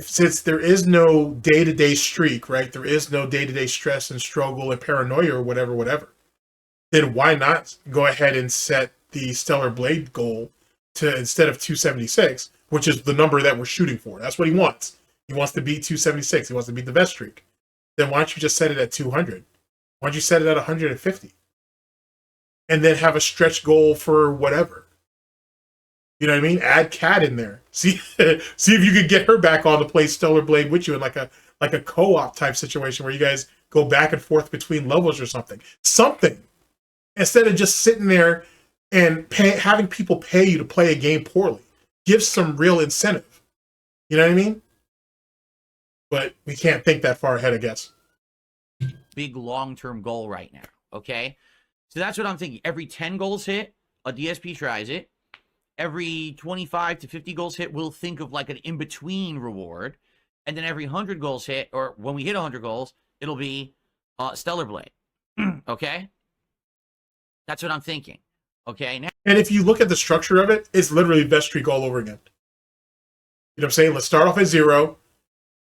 since there is no day-to-day streak, right? There is no day-to-day stress and struggle and paranoia or whatever. Then why not go ahead and set the Stellar Blade goal to, instead of 276, which is the number that we're shooting for. That's what he wants. He wants to beat 276. He wants to beat the best streak. Then why don't you just set it at 200? Why don't you set it at 150? And then have a stretch goal for whatever. You know what I mean? Add Kat in there. See if you could get her back on to play Stellar Blade with you in like a co-op type situation where you guys go back and forth between levels or something. Something. Instead of just sitting there and having people pay you to play a game poorly. Give some real incentive. You know what I mean? But we can't think that far ahead, I guess. Big long-term goal right now. Okay? So that's what I'm thinking. Every 10 goals hit, a DSP tries it. Every 25 to 50 goals hit, we'll think of like an in-between reward. And then every 100 goals hit, or when we hit 100 goals, it'll be Stellar Blade. Okay? That's what I'm thinking. Okay? Now, and if you look at the structure of it, it's literally best streak all over again. You know what I'm saying? Let's start off at 0.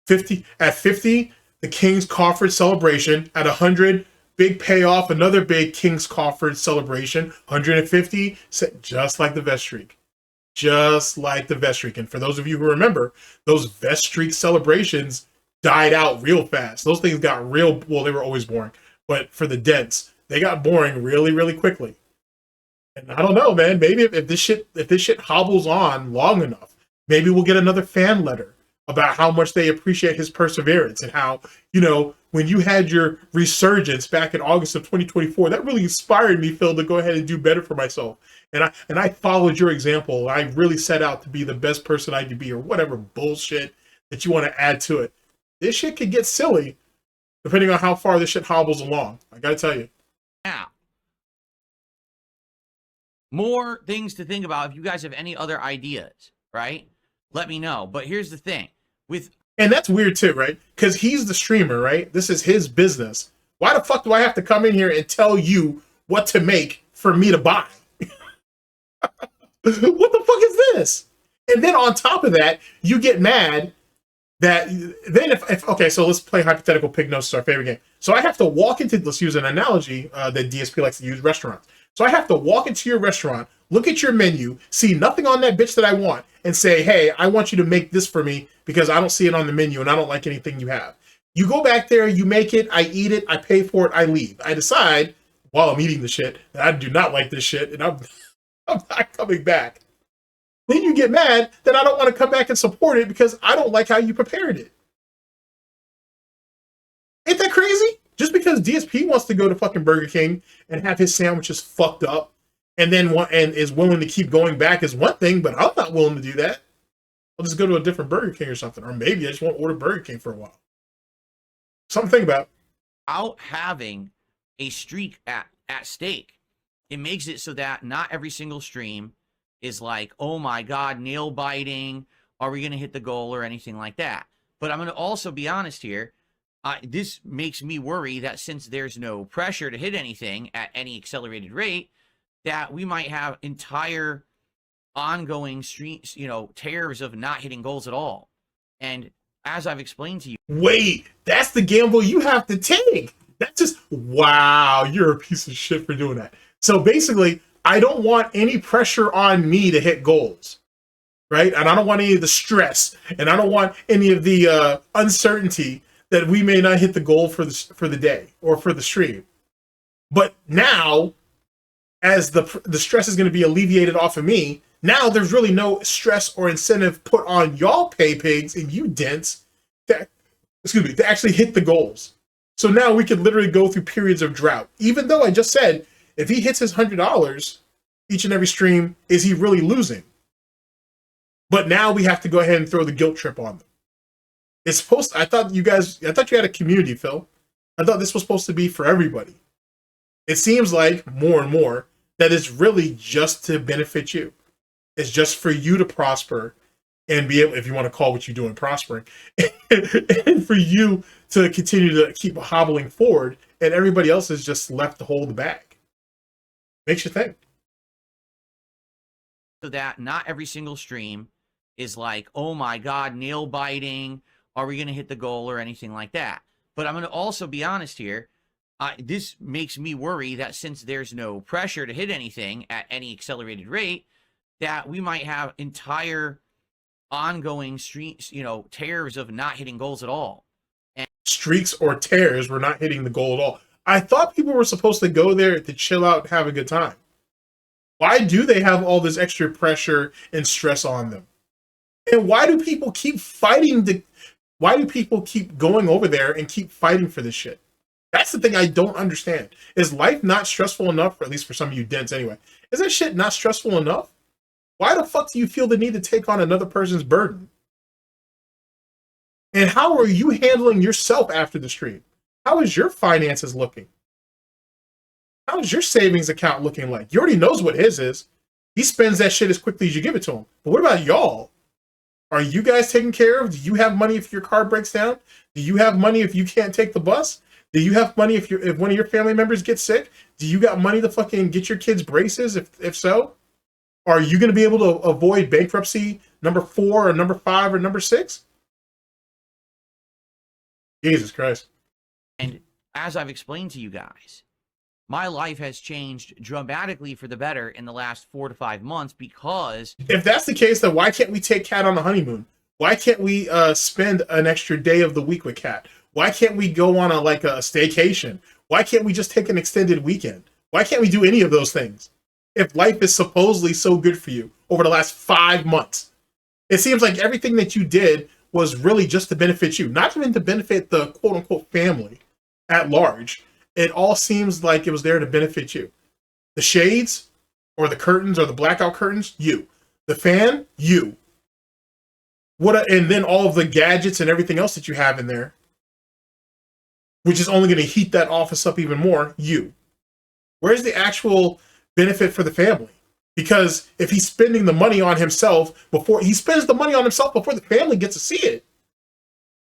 50 at 50, the King's Coffered celebration. At 100, big payoff, another big King's Coffer celebration, 150, just like the vest streak. Just like the vest streak. And for those of you who remember, those vest streak celebrations died out real fast. Those things got real, well, they were always boring, but for the dents, they got boring really, really quickly. And I don't know, man, maybe if this shit hobbles on long enough, maybe we'll get another fan letter about how much they appreciate his perseverance and how, you know, when you had your resurgence back in August of 2024, that really inspired me, Phil, to go ahead and do better for myself. And I followed your example. I really set out to be the best person I could be, or whatever bullshit that you want to add to it. This shit could get silly depending on how far this shit hobbles along. I gotta tell you. Now, more things to think about. If you guys have any other ideas, right? Let me know. But here's the thing. And that's weird too, right? Because he's the streamer, right? This is his business. Why the fuck do I have to come in here and tell you what to make for me to buy? What the fuck is this? And then on top of that, you get mad that then if okay, so let's play hypothetical pig nose, our favorite game. So I have to walk into, let's use an analogy that DSP likes to use, restaurants. So I have to walk into your restaurant, look at your menu, see nothing on that bitch that I want, and say, hey, I want you to make this for me because I don't see it on the menu and I don't like anything you have. You go back there, you make it, I eat it, I pay for it, I leave. I decide while I'm eating the shit that I do not like this shit and I'm not coming back. Then you get mad that I don't want to come back and support it because I don't like how you prepared it. Ain't that crazy? Just because DSP wants to go to fucking Burger King and have his sandwiches fucked up and then and is willing to keep going back is one thing, but I'm not willing to do that. I'll just go to a different Burger King or something. Or maybe I just won't order Burger King for a while. Something to think about. Out having a streak at stake, it makes it so that not every single stream is like, oh my God, nail biting. Are we going to hit the goal or anything like that? But I'm going to also be honest here. This makes me worry that since there's no pressure to hit anything at any accelerated rate, that we might have entire ongoing streaks, you know, tears of not hitting goals at all. And as I've explained to you, wait, that's the gamble you have to take. That's just, wow, you're a piece of shit for doing that. So basically, I don't want any pressure on me to hit goals, right? And I don't want any of the stress, and I don't want any of the uncertainty that we may not hit the goal for the day or for the stream. But now, as the stress is going to be alleviated off of me, now there's really no stress or incentive put on y'all pay pigs and you dents to actually hit the goals. So now we could literally go through periods of drought. Even though I just said, if he hits his $100 each and every stream, is he really losing? But now we have to go ahead and throw the guilt trip on them. It's supposed to, I thought you had a community, Phil. I thought this was supposed to be for everybody. It seems like more and more that it's really just to benefit you. It's just for you to prosper and be able, if you want to call what you're doing prospering, and for you to continue to keep hobbling forward, and everybody else is just left to hold the bag. Makes you think. so that not every single stream is like, oh my God, nail biting. Are we going to hit the goal or anything like that? But I'm going to also be honest here. This makes me worry that since there's no pressure to hit anything at any accelerated rate, that we might have entire ongoing streaks, you know, tears of not hitting goals at all. And streaks or tears, we're not hitting the goal at all. I thought people were supposed to go there to chill out and have a good time. Why do they have all this extra pressure and stress on them? And why do people keep fighting why do people keep going over there and keep fighting for this shit? That's the thing I don't understand. Is life not stressful enough, or at least for some of you dents anyway? Is that shit not stressful enough? Why the fuck do you feel the need to take on another person's burden? And how are you handling yourself after the stream? How is your finances looking? How is your savings account looking like? You already knows what his is. He spends that shit as quickly as you give it to him. But what about y'all? Are you guys taken care of? Do you have money if your car breaks down? Do you have money if you can't take the bus? Do you have money if one of your family members gets sick? Do you got money to fucking get your kids braces if so? Are you going to be able to avoid bankruptcy number 4 or number 5 or number 6? Jesus Christ. And as I've explained to you guys, my life has changed dramatically for the better in the last 4 to 5 months because... If that's the case, then why can't we take Cat on the honeymoon? Why can't we spend an extra day of the week with Cat? Why can't we go on a staycation? Why can't we just take an extended weekend? Why can't we do any of those things? If life is supposedly so good for you over the last 5 months, it seems like everything that you did was really just to benefit you, not even to benefit the quote-unquote family at large. It all seems like it was there to benefit you. The shades or the curtains or the blackout curtains, you. The fan, you. And then all of the gadgets and everything else that you have in there, which is only going to heat that office up even more, you. Where's the actual benefit for the family? Because if he's spending the money on himself before the family gets to see it.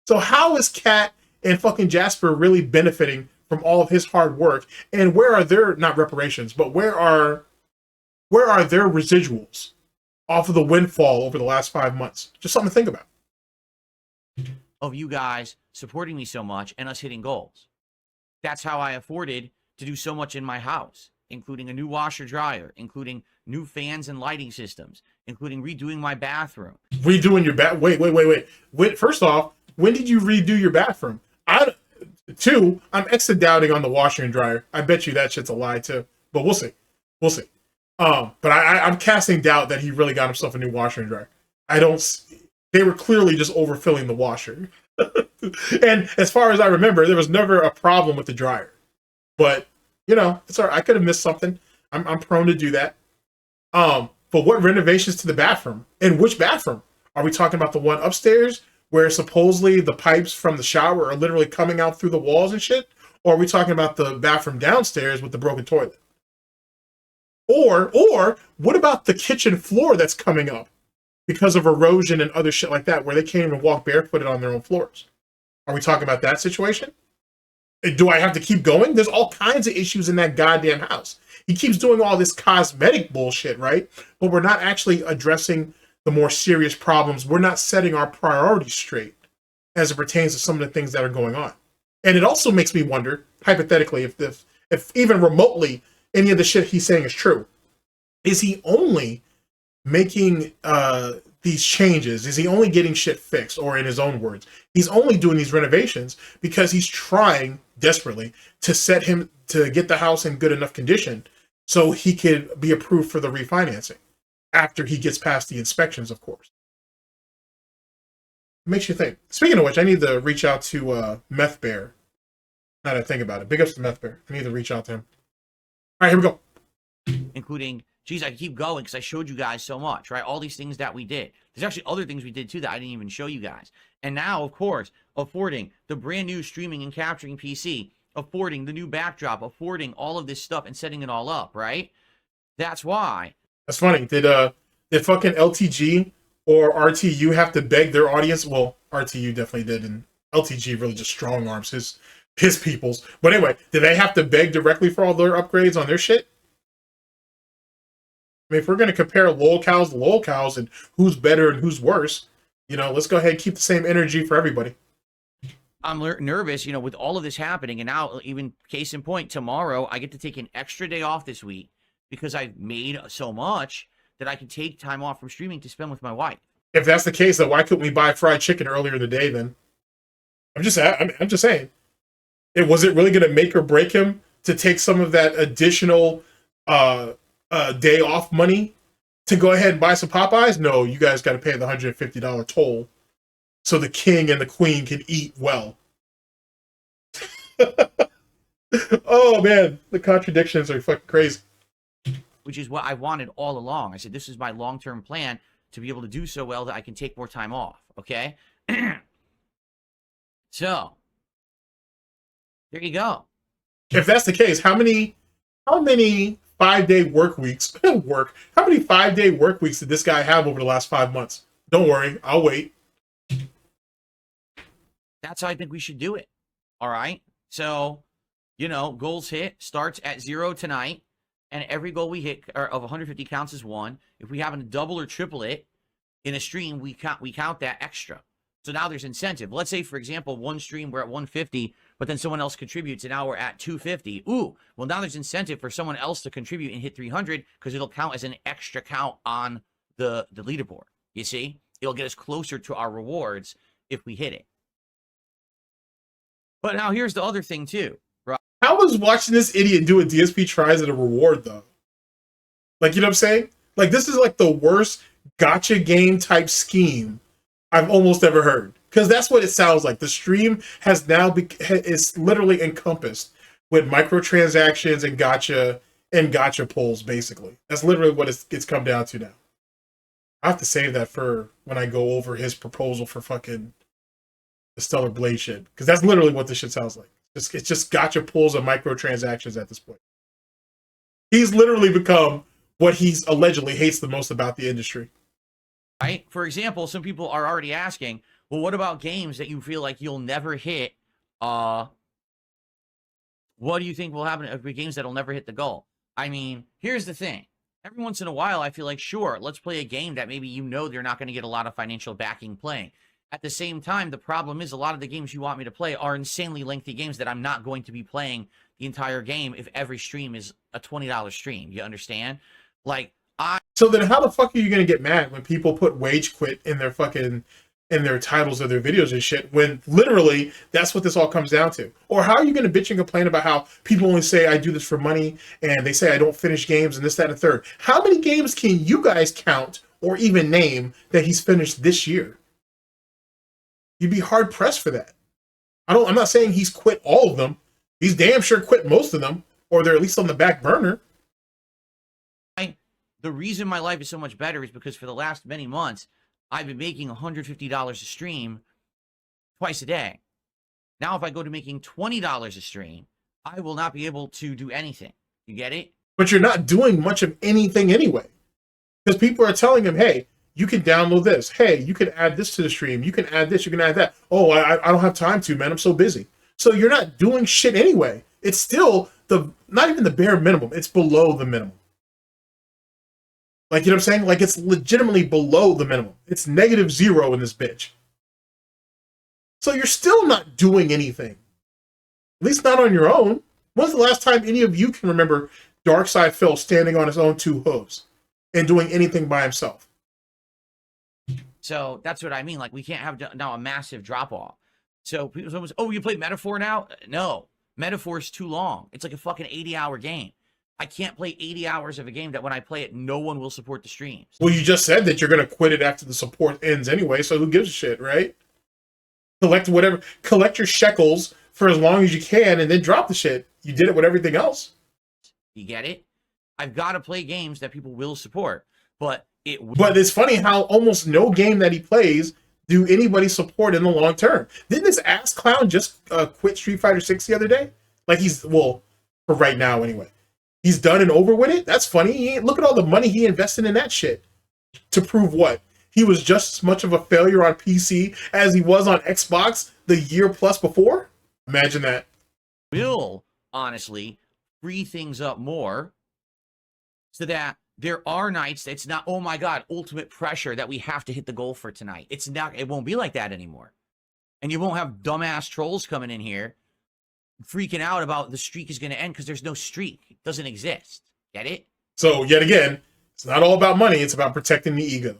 So how is Cat and fucking Jasper really benefiting from all of his hard work? And where are their, not reparations, but where are their residuals off of the windfall over the last 5 months? Just something to think about. Of you guys supporting me so much and us hitting goals. That's how I afforded to do so much in my house, including a new washer dryer, including new fans and lighting systems, including redoing my bathroom. Redoing your wait. First off, when did you redo your bathroom? Two, I'm extra doubting on the washer and dryer. I bet you that shit's a lie too. But we'll see. But I'm casting doubt that he really got himself a new washer and dryer. They were clearly just overfilling the washer. And as far as I remember, there was never a problem with the dryer. But, it's all right. I could have missed something. I'm prone to do that. But what renovations to the bathroom? And which bathroom? Are we talking about the one upstairs where supposedly the pipes from the shower are literally coming out through the walls and shit? Or are we talking about the bathroom downstairs with the broken toilet? Or what about the kitchen floor that's coming up because of erosion and other shit like that, where they can't even walk barefooted on their own floors? Are we talking about that situation? Do I have to keep going? There's all kinds of issues in that goddamn house. He keeps doing all this cosmetic bullshit, right? But we're not actually addressing the more serious problems. We're not setting our priorities straight as it pertains to some of the things that are going on. And it also makes me wonder, hypothetically, if even remotely any of the shit he's saying is true. Is he only making these changes? Is he only getting shit fixed? Or in his own words, he's only doing these renovations because he's trying desperately to get the house in good enough condition so he could be approved for the refinancing after he gets past the inspections, of course. It makes you think. Speaking of which, I need to reach out to Meth Bear. Now that I think about it. Big ups to Meth Bear. I need to reach out to him. All right, here we go. Including, geez, I keep going because I showed you guys so much, right? All these things that we did. There's actually other things we did too that I didn't even show you guys. And now, of course, affording the brand new streaming and capturing PC, affording the new backdrop, affording all of this stuff and setting it all up, right? That's why. That's funny. Did fucking LTG or RTU have to beg their audience? Well, RTU definitely did, and LTG really just strong arms his peoples. But anyway, did they have to beg directly for all their upgrades on their shit? I mean, if we're going to compare lol cows to lol cows and who's better and who's worse, let's go ahead and keep the same energy for everybody. I'm nervous, with all of this happening. And now, even case in point, tomorrow, I get to take an extra day off this week because I've made so much that I can take time off from streaming to spend with my wife. If that's the case, then why couldn't we buy fried chicken earlier in the day then? I'm just saying. Was it really going to make or break him to take some of that additional day off money to go ahead and buy some Popeyes? No, you guys got to pay the $150 toll so the king and the queen can eat well. Oh man, the contradictions are fucking crazy. Which is what I wanted all along. I said, this is my long-term plan to be able to do so well that I can take more time off. Okay. So there you go. If that's the case, how many 5-day work weeks how many 5-day work weeks did this guy have over the last 5 months? Don't worry, I'll wait. That's how I think we should do it. All right. So, goals hit starts at 0 tonight. And every goal we hit of 150 counts as 1. If we happen to double or triple it in a stream, we count that extra. So now there's incentive. Let's say, for example, one stream we're at 150, but then someone else contributes and now we're at 250. Ooh, well, now there's incentive for someone else to contribute and hit 300 because it'll count as an extra count on the leaderboard. You see? It'll get us closer to our rewards if we hit it. But now here's the other thing too, right? How was watching this idiot do a DSP tries at a reward though? Like, you know what I'm saying? Like, this is like the worst gotcha game type scheme I've almost ever heard. Because that's what it sounds like. The stream has now is literally encompassed with microtransactions and gotcha pulls, basically. That's literally what it's come down to now. I have to save that for when I go over his proposal for fucking the Stellar Blade shit. Because that's literally what this shit sounds like. It's just gotcha pulls and microtransactions at this point. He's literally become what he's allegedly hates the most about the industry. Right? For example, some people are already asking, well, what about games that you feel like you'll never hit? What do you think will happen with games that'll never hit the goal? I mean, here's the thing. Every once in a while, I feel like, sure, let's play a game that maybe you know they're not going to get a lot of financial backing playing. At the same time, the problem is a lot of the games you want me to play are insanely lengthy games that I'm not going to be playing the entire game if every stream is a $20 stream. You understand? Like, So then how the fuck are you going to get mad when people put wage quit in their fucking in their titles of their videos and shit, when literally that's what this all comes down to? Or how are you going to bitch and complain about how people only say I do this for money and they say I don't finish games and this, that, and the third? How many games can you guys count or even name that he's finished this year? You'd be hard pressed for that. I'm not saying he's quit all of them. He's damn sure quit most of them, or they're at least on the back burner. The reason my life is so much better is because for the last many months, I've been making $150 a stream twice a day. Now, if I go to making $20 a stream, I will not be able to do anything. You get it? But you're not doing much of anything anyway. Because people are telling him, hey, you can download this. Hey, you can add this to the stream. You can add this. You can add that. Oh, I don't have time to, man. I'm so busy. So you're not doing shit anyway. It's still not even the bare minimum. It's below the minimum. Like, you know what I'm saying? Like, it's legitimately below the minimum. It's -0 in this bitch. So you're still not doing anything. At least not on your own. When's the last time any of you can remember Darkside Phil standing on his own 2 hooves and doing anything by himself? So that's what I mean. Like, we can't have now a massive drop off. So people say, oh, you play Metaphor now? No. Metaphor's too long. It's like a fucking 80-hour game. I can't play 80 hours of a game that when I play it, no one will support the streams. Well, you just said that you're going to quit it after the support ends anyway, so who gives a shit, right? Collect your shekels for as long as you can, and then drop the shit. You did it with everything else. You get it? I've got to play games that people will support, but But it's funny how almost no game that he plays do anybody support in the long term. Didn't this ass clown just quit Street Fighter 6 the other day? Like, for right now anyway. He's done and over with it? That's funny. Look at all the money he invested in that shit. To prove what? He was just as much of a failure on PC as he was on Xbox the year plus before? Imagine that. Will, honestly, free things up more so that there are nights it's not, oh my God, ultimate pressure that we have to hit the goal for tonight. It won't be like that anymore. And you won't have dumbass trolls coming in here freaking out about the streak is going to end because there's no streak. It doesn't exist. Get it? So, yet again, it's not all about money. It's about protecting the ego.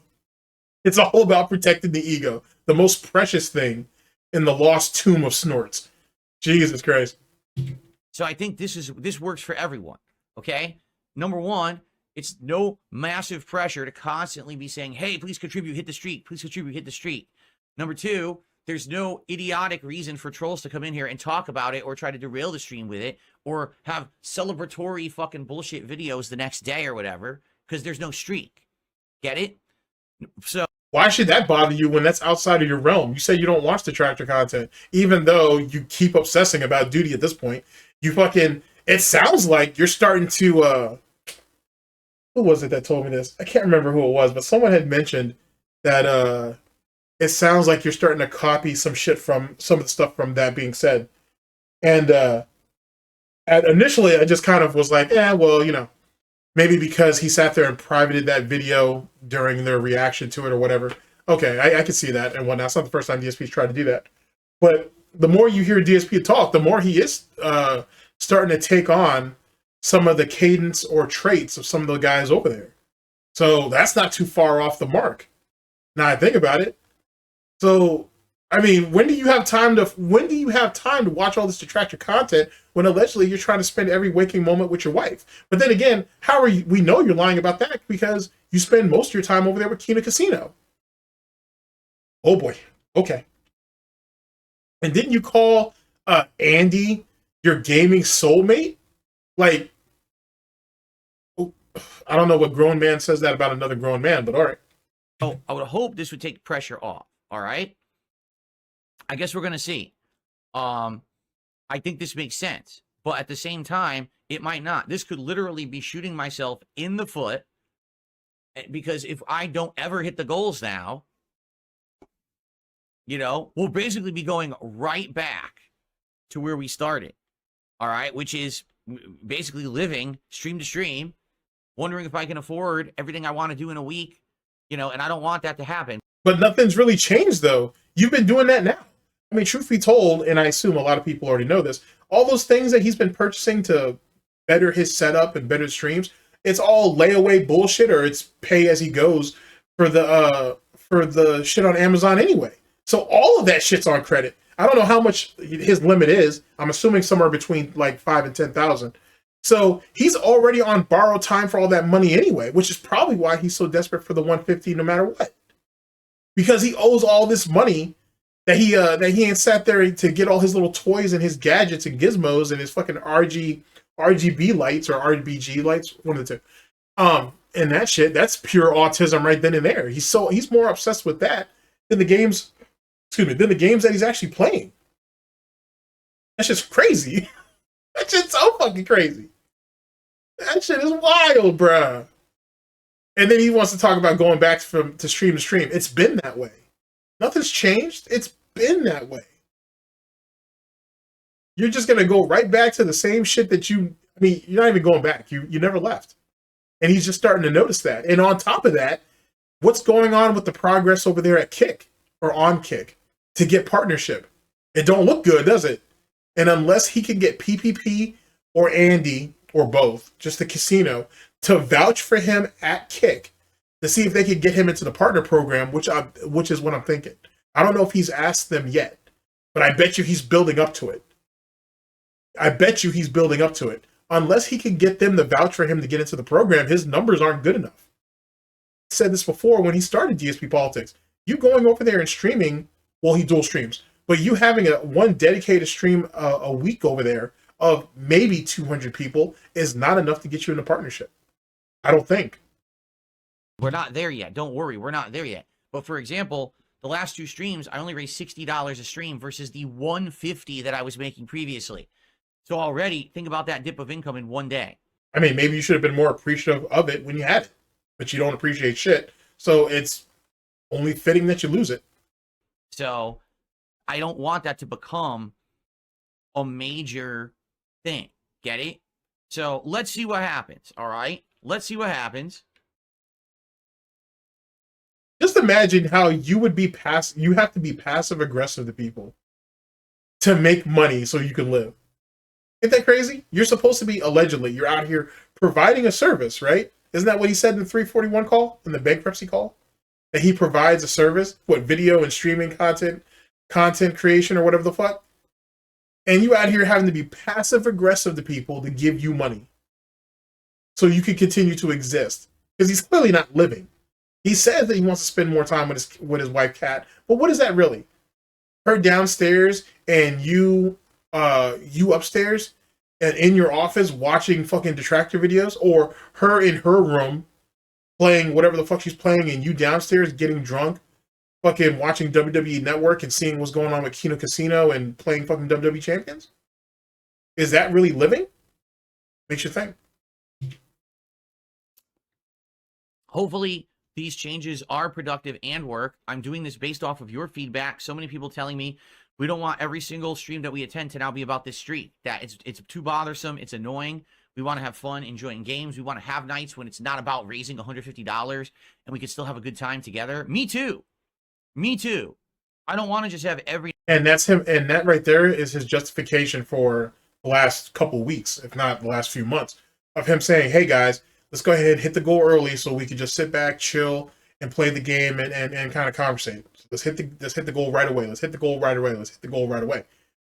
It's all about protecting the ego. The most precious thing in the lost tomb of Snorts. Jesus Christ. So I think this works for everyone. Okay? Number one, it's no massive pressure to constantly be saying, hey, please contribute, hit the streak. Please contribute, hit the streak. Number two, there's no idiotic reason for trolls to come in here and talk about it or try to derail the stream with it or have celebratory fucking bullshit videos the next day or whatever because there's no streak. Get it? So why should that bother you when that's outside of your realm? You say you don't watch Detractor content, even though you keep obsessing about duty at this point. It sounds like you're starting to, who was it that told me this? I can't remember who it was, but someone had mentioned that, it sounds like you're starting to copy some shit from some of the stuff from That Being Said. And initially, I just kind of was like, maybe because he sat there and privated that video during their reaction to it or whatever. Okay, I can see that and whatnot. It's not the first time DSP's tried to do that. But the more you hear DSP talk, the more he is starting to take on some of the cadence or traits of some of the guys over there. So that's not too far off the mark. Now I think about it. So, I mean, when do you have time to watch all this Detractor content when allegedly you're trying to spend every waking moment with your wife? But then again, how are you? We know you're lying about that because you spend most of your time over there with Kina Casino. Oh boy. Okay. And didn't you call Andy your gaming soulmate? Like, I don't know what grown man says that about another grown man, but all right. Oh, I would hope this would take pressure off. All right. I guess we're going to see. I think this makes sense, but at the same time, it might not. This could literally be shooting myself in the foot because if I don't ever hit the goals now, you know, we'll basically be going right back to where we started. All right. Which is basically living stream to stream, wondering if I can afford everything I want to do in a week, you know, and I don't want that to happen. But nothing's really changed, though. You've been doing that now. I mean, truth be told, and I assume a lot of people already know this, all those things that he's been purchasing to better his setup and better streams, it's all layaway bullshit or it's pay as he goes for the shit on Amazon anyway. So all of that shit's on credit. I don't know how much his limit is. I'm assuming somewhere between like 5 and 10,000. So he's already on borrowed time for all that money anyway, which is probably why he's so desperate for the 150 no matter what. Because he owes all this money that he ain't sat there to get all his little toys and his gadgets and gizmos and his fucking RGB lights or RBG lights, one of the two. And that shit, that's pure autism right then and there. He's more obsessed with that than the games, than the games that he's actually playing. That's just crazy. That shit's so fucking crazy. That shit is wild, bruh. And then he wants to talk about going back to stream. It's been that way. Nothing's changed. It's been that way. You're just going to go right back to the same shit that you're not even going back. You never left. And he's just starting to notice that. And on top of that, what's going on with the progress over there at Kick or on Kick to get partnership? It don't look good, does it? And unless he can get PPP or Andy or both, just the casino, to vouch for him at Kick to see if they could get him into the partner program, which is what I'm thinking. I don't know if he's asked them yet, but I bet you he's building up to it. Unless he can get them to vouch for him to get into the program, his numbers aren't good enough. I said this before when he started DSP Politics. You going over there and streaming, well, he dual streams, but you having one dedicated stream a week over there of maybe 200 people is not enough to get you in a partnership. I don't think. We're not there yet. Don't worry. We're not there yet. But for example, the last 2 streams, I only raised $60 a stream versus the $150 that I was making previously. So already, think about that dip of income in one day. I mean, maybe you should have been more appreciative of it when you had it, but you don't appreciate shit. So it's only fitting that you lose it. So I don't want that to become a major thing. Get it? So let's see what happens. All right. Let's see what happens. Just imagine how you would be you have to be passive aggressive to people to make money so you can live. Isn't that crazy? You're supposed to be, allegedly, you're out here providing a service, right? Isn't that what he said in the 341 call, in the bankruptcy call? That he provides a service, what, video and streaming content creation or whatever the fuck? And you out here having to be passive aggressive to people to give you money so you can continue to exist. Because he's clearly not living. He says that he wants to spend more time with his wife, Kat. But what is that really? Her downstairs and you upstairs and in your office watching fucking Detractor videos, or her in her room playing whatever the fuck she's playing and you downstairs getting drunk, fucking watching WWE Network and seeing what's going on with Kino Casino and playing fucking WWE Champions? Is that really living? Makes you think. Hopefully these changes are productive and work. I'm doing this based off of your feedback. So many people telling me we don't want every single stream that we attend to now be about this streak. That it's too bothersome. It's annoying. We want to have fun, enjoying games. We want to have nights when it's not about raising $150 and we can still have a good time together. Me too. Me too. I don't want to just have every. And that's him. And that right there is his justification for the last couple weeks, if not the last few months, of him saying, "Hey guys, let's go ahead and hit the goal early so we can just sit back, chill, and play the game and kind of conversate. So let's hit the goal right away. Let's hit the goal right away. Let's hit the goal right away."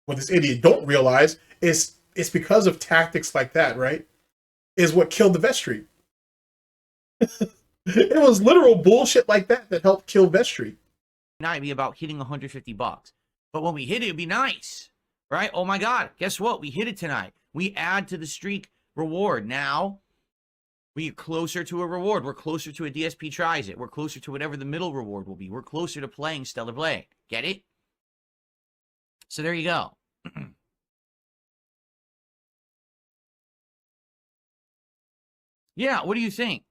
What this idiot don't realize is it's because of tactics like that, right? Is what killed the vet streak. It was literal bullshit like that that helped kill vet streak. Night be about hitting $150. But when we hit it, it'd be nice, right? Oh my God, guess what? We hit it tonight. We add to the streak reward. Now, we're closer to a reward. We're closer to a DSP tries it. We're closer to whatever the middle reward will be. We're closer to playing Stellar Blade. Get it? So there you go. Yeah, what do you think?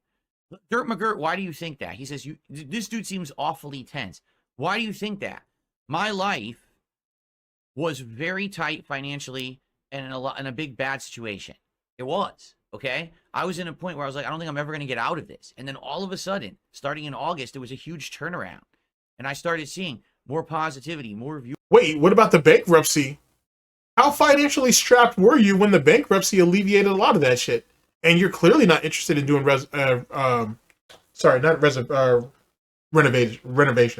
Dirt McGirt, why do you think that? He says, this dude seems awfully tense. Why do you think that? My life was very tight financially and in a big bad situation. It was, okay? I was in a point where I was like, I don't think I'm ever going to get out of this. And then all of a sudden, starting in August, there was a huge turnaround. And I started seeing more positivity, more views. Wait, what about the bankruptcy? How financially strapped were you when the bankruptcy alleviated a lot of that shit? And you're clearly not interested in doing renovation.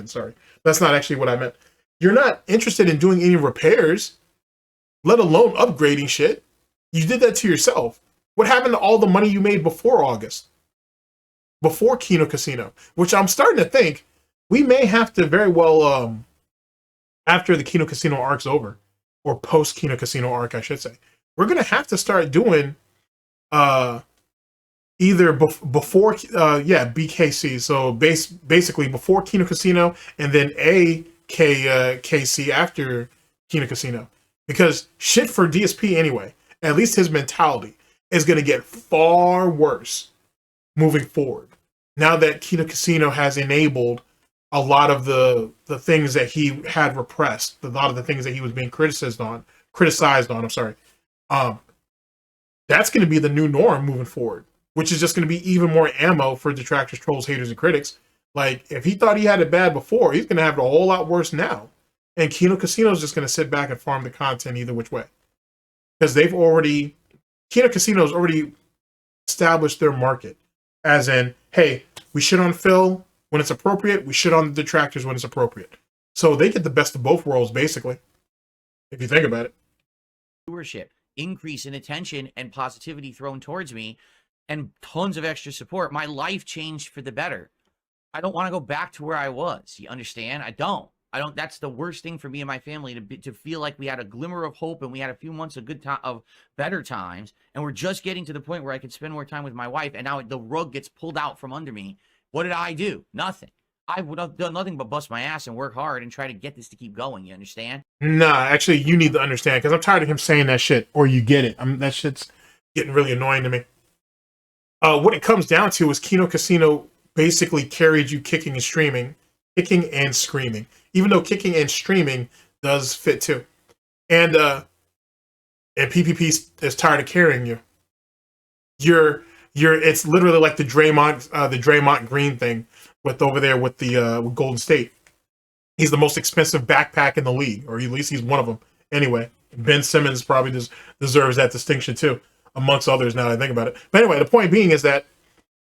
Sorry, that's not actually what I meant. You're not interested in doing any repairs, let alone upgrading shit. You did that to yourself. What happened to all the money you made before August? Before Kino Casino? Which I'm starting to think we may have to very well, after the Kino Casino arc's over, or post Kino Casino arc, I should say, we're going to have to start doing either before BKC, so basically before Kino Casino, and then KC after Kino Casino, because shit for DSP anyway, at least his mentality is going to get far worse moving forward now that Kino Casino has enabled a lot of the things that he had repressed, a lot of the things that he was being criticized on. I'm sorry. That's going to be the new norm moving forward, which is just going to be even more ammo for detractors, trolls, haters, and critics. Like, if he thought he had it bad before, he's going to have it a whole lot worse now. And Kino Casino is just going to sit back and farm the content either which way. Because Kino Casino's already established their market. As in, hey, we shit on Phil when it's appropriate, we shit on the detractors when it's appropriate. So they get the best of both worlds, basically, if you think about it. Viewership, increase in attention and positivity thrown towards me, and tons of extra support. My life changed for the better. I don't want to go back to where I was. You understand? I don't. That's the worst thing for me and my family, to feel like we had a glimmer of hope and we had a few months of of better times, and we're just getting to the point where I could spend more time with my wife, and now the rug gets pulled out from under me. What did I do? Nothing. I would have done nothing but bust my ass and work hard and try to get this to keep going. You understand? Nah, actually, you need to understand, because I'm tired of him saying that shit, or you get it. That shit's getting really annoying to me. What it comes down to is Kino Casino basically carried you kicking and screaming, even though kicking and streaming does fit too. And PPP is tired of carrying you. It's literally like the Draymond Green thing with Golden State. He's the most expensive backpack in the league, or at least he's one of them. Anyway, Ben Simmons probably deserves that distinction too, amongst others now that I think about it. But anyway, the point being is that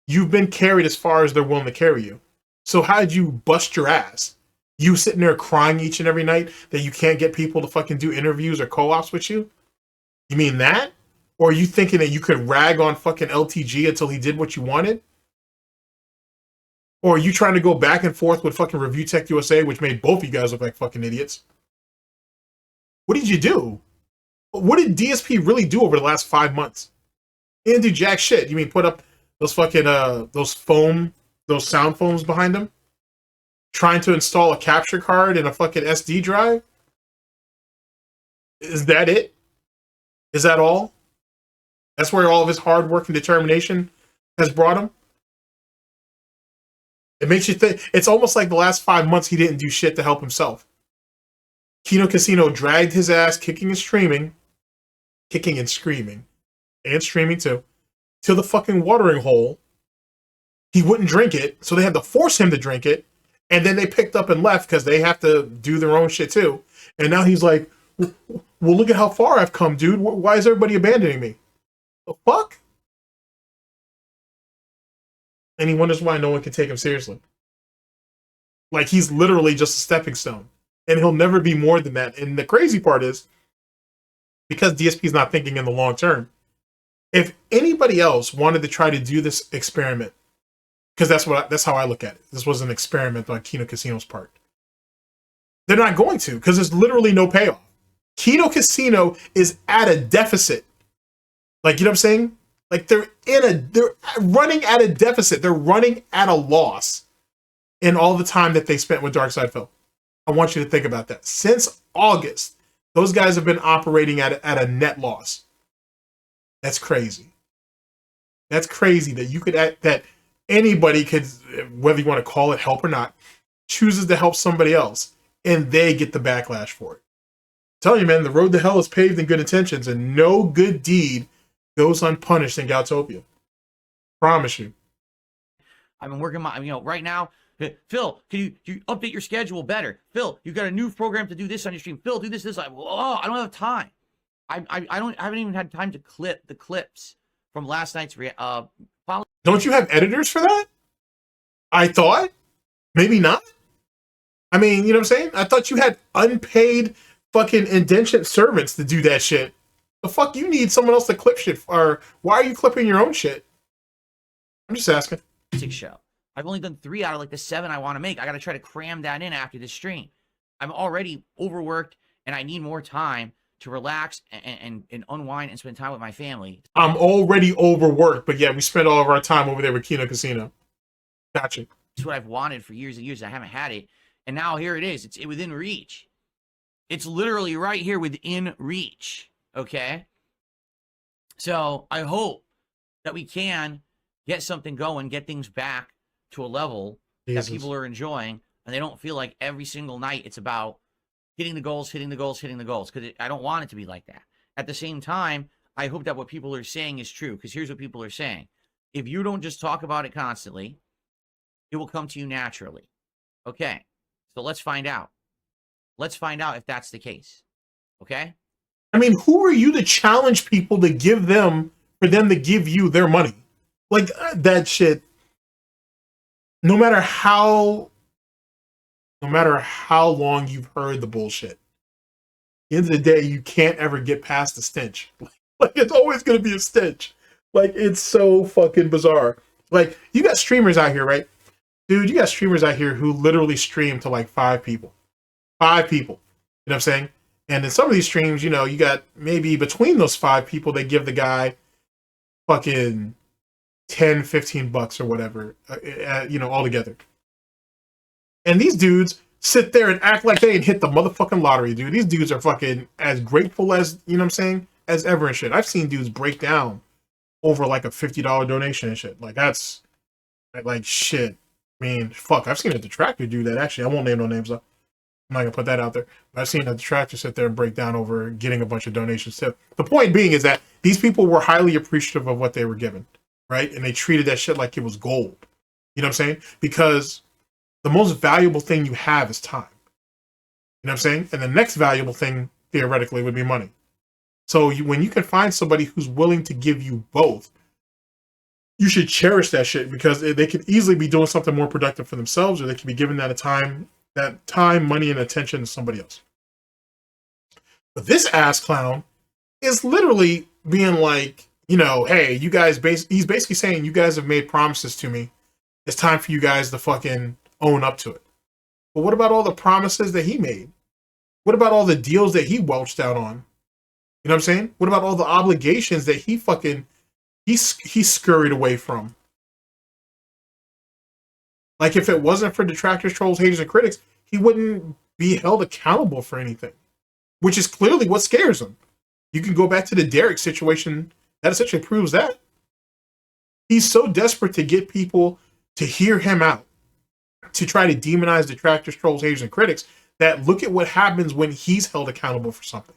you've been carried as far as they're willing to carry you. So how did you bust your ass? You sitting there crying each and every night that you can't get people to fucking do interviews or co-ops with you? You mean that? Or are you thinking that you could rag on fucking LTG until he did what you wanted? Or are you trying to go back and forth with fucking Review Tech USA, which made both of you guys look like fucking idiots? What did you do? What did DSP really do over the last 5 months? He didn't do jack shit. You mean put up those fucking those sound foams behind him? Trying to install a capture card in a fucking SD drive? Is that it? Is that all? That's where all of his hard work and determination has brought him? It makes you think. It's almost like the last 5 months he didn't do shit to help himself. Kino Casino dragged his ass kicking and screaming, and streaming too, to the fucking watering hole. He wouldn't drink it, so they had to force him to drink it. And then they picked up and left because they have to do their own shit too. And now he's like, well, look at how far I've come, dude. Why is everybody abandoning me? The fuck? And he wonders why no one can take him seriously. Like, he's literally just a stepping stone. And he'll never be more than that. And the crazy part is, because DSP is not thinking in the long term, if anybody else wanted to try to do this experiment, because that's how I look at it. This was an experiment on Kino Casino's part. They're not going to, because there's literally no payoff. Kino Casino is at a deficit. Like, you know what I'm saying? Like, they're running at a deficit. They're running at a loss in all the time that they spent with Dark Side Phil. I want you to think about that. Since August, those guys have been operating at a net loss. That's crazy. That's crazy that you could that anybody could, whether you want to call it help or not, chooses to help somebody else, and they get the backlash for it. I'm telling you, man, the road to hell is paved in good intentions, and no good deed goes unpunished in Goutopia. Promise you. I've been working right now. Phil, can you update your schedule better? Phil, you got a new program to do this on your stream. Phil, do this. I don't have time. I haven't even had time to clip the clips from last night's Don't you have editors for that? I thought. Maybe not. I mean, you know what I'm saying? I thought you had unpaid fucking indentured servants to do that shit. The fuck you need someone else to clip shit? Or why are you clipping your own shit? I'm just asking. Show. I've only done 3 out of like the 7 I want to make. I got to try to cram that in after this stream. I'm already overworked and I need more time to relax and unwind and spend time with my family. I'm already overworked, but yeah, we spent all of our time over there with Kino Casino. Gotcha. It's what I've wanted for years and years. I haven't had it. And now here it is. It's within reach. It's literally right here within reach. Okay? So I hope that we can get something going, get things back to a level that people are enjoying, and they don't feel like every single night it's about hitting the goals, because I don't want it to be like that. At the same time, I hope that what people are saying is true, because here's what people are saying. If you don't just talk about it constantly, it will come to you naturally. Okay, so let's find out. Let's find out if that's the case. Okay? I mean, who are you to challenge people to give them, for them to give you their money? Like, that shit, no matter how long you've heard the bullshit, at the end of the day, you can't ever get past the stench. Like, it's always going to be a stench. Like, it's so fucking bizarre. Like, you got streamers out here, right? Dude, you got streamers out here who literally stream to like 5 people. 5 people. You know what I'm saying? And in some of these streams, you know, you got maybe between those 5 people, they give the guy fucking $10-15 or whatever, you know, all together. And these dudes sit there and act like they ain't hit the motherfucking lottery, dude. These dudes are fucking as grateful as, you know what I'm saying, as ever and shit. I've seen dudes break down over like a $50 donation and shit. Like, that's like shit. I mean, fuck, I've seen a Detractor do that. Actually, I won't name no names though. I'm not gonna put that out there. But I've seen a Detractor sit there and break down over getting a bunch of donations too. The point being is that these people were highly appreciative of what they were given, right? And they treated that shit like it was gold. You know what I'm saying? Because the most valuable thing you have is time. You know what I'm saying? And the next valuable thing, theoretically, would be money. So when you can find somebody who's willing to give you both, you should cherish that shit, because they could easily be doing something more productive for themselves, or they could be giving that time, money, and attention to somebody else. But this ass clown is literally being like, you know, hey, you guys, he's basically saying, you guys have made promises to me. It's time for you guys to fucking own up to it. But what about all the promises that he made? What about all the deals that he welched out on? You know what I'm saying? What about all the obligations that he scurried away from? Like, if it wasn't for detractors, trolls, haters, and critics, he wouldn't be held accountable for anything, which is clearly what scares him. You can go back to the Derek situation. That essentially proves that. He's so desperate to get people to hear him out, to try to demonize detractors, trolls, haters, and critics, that look at what happens when he's held accountable for something.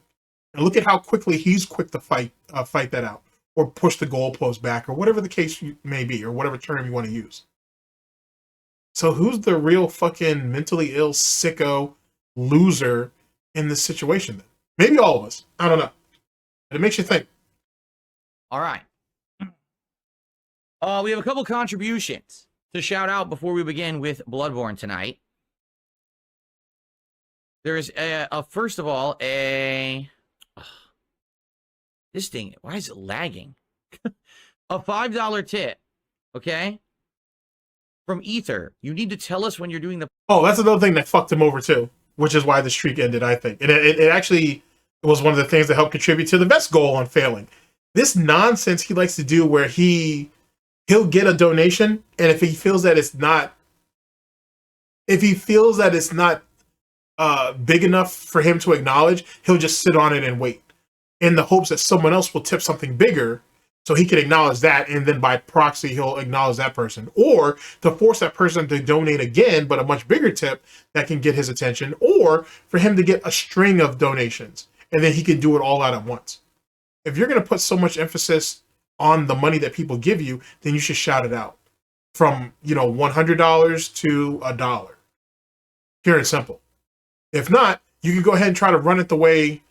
And look at how quickly he's quick to fight that out, or push the goalpost back, or whatever the case may be, or whatever term you want to use. So who's the real fucking mentally ill sicko loser in this situation then? Maybe all of us. I don't know. But it makes you think. All right. We have a couple contributions to shout out before we begin with Bloodborne tonight. There is first of all, this thing, why is it lagging? A $5 tip, okay? From Ether. You need to tell us when you're doing the... Oh, that's another thing that fucked him over too, which is why the streak ended, I think. And it actually was one of the things that helped contribute to the best goal on failing. This nonsense he likes to do where he'll get a donation, and if he feels that it's not big enough for him to acknowledge, he'll just sit on it and wait in the hopes that someone else will tip something bigger so he can acknowledge that, and then by proxy he'll acknowledge that person, or to force that person to donate again but a much bigger tip that can get his attention, or for him to get a string of donations and then he can do it all out at once. If you're going to put so much emphasis on the money that people give you, then you should shout it out from, $100 to $1. Pure and simple. If not, you can go ahead and try to run it the way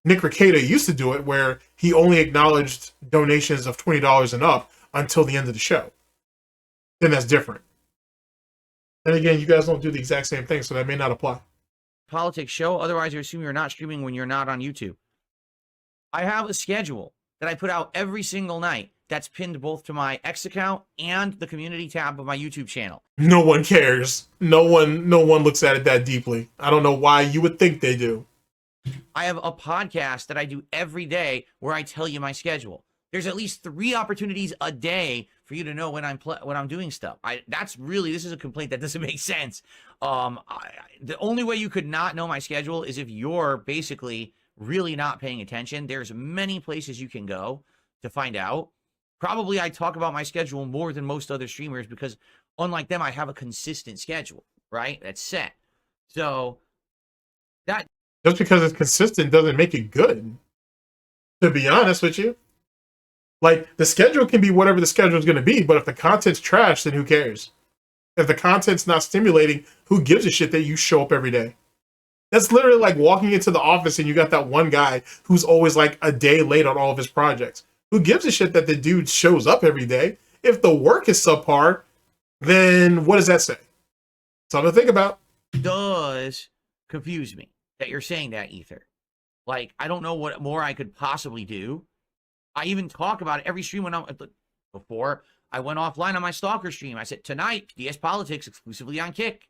Nick Rekieta used to do it, where he only acknowledged donations of $20 and up until the end of the show. Then that's different. Then again, you guys don't do the exact same thing, so that may not apply. Politics show. Otherwise, you assume you're not streaming when you're not on YouTube. I have a schedule that I put out every single night that's pinned both to my X account and the community tab of my YouTube channel. No one cares. No one looks at it that deeply. I don't know why you would think they do. I have a podcast that I do every day where I tell you my schedule. There's at least 3 opportunities a day for you to know when I'm doing stuff. This is a complaint that doesn't make sense. The only way you could not know my schedule is if you're basically really not paying attention. There's many places you can go to find out. Probably I talk about my schedule more than most other streamers because unlike them, I have a consistent schedule, right? That's set. So that... Just because it's consistent doesn't make it good. To be honest with you. Like, the schedule can be whatever the schedule is going to be, but if the content's trash, then who cares? If the content's not stimulating, who gives a shit that you show up every day? That's literally like walking into the office and you got that one guy who's always like a day late on all of his projects. Who gives a shit that the dude shows up every day? If the work is subpar, then what does that say? Something to think about. Does confuse me that you're saying that, Ether. Like, I don't know what more I could possibly do. I even talk about it every stream when before I went offline on my Stalker stream. I said, tonight, DS Politics exclusively on Kick.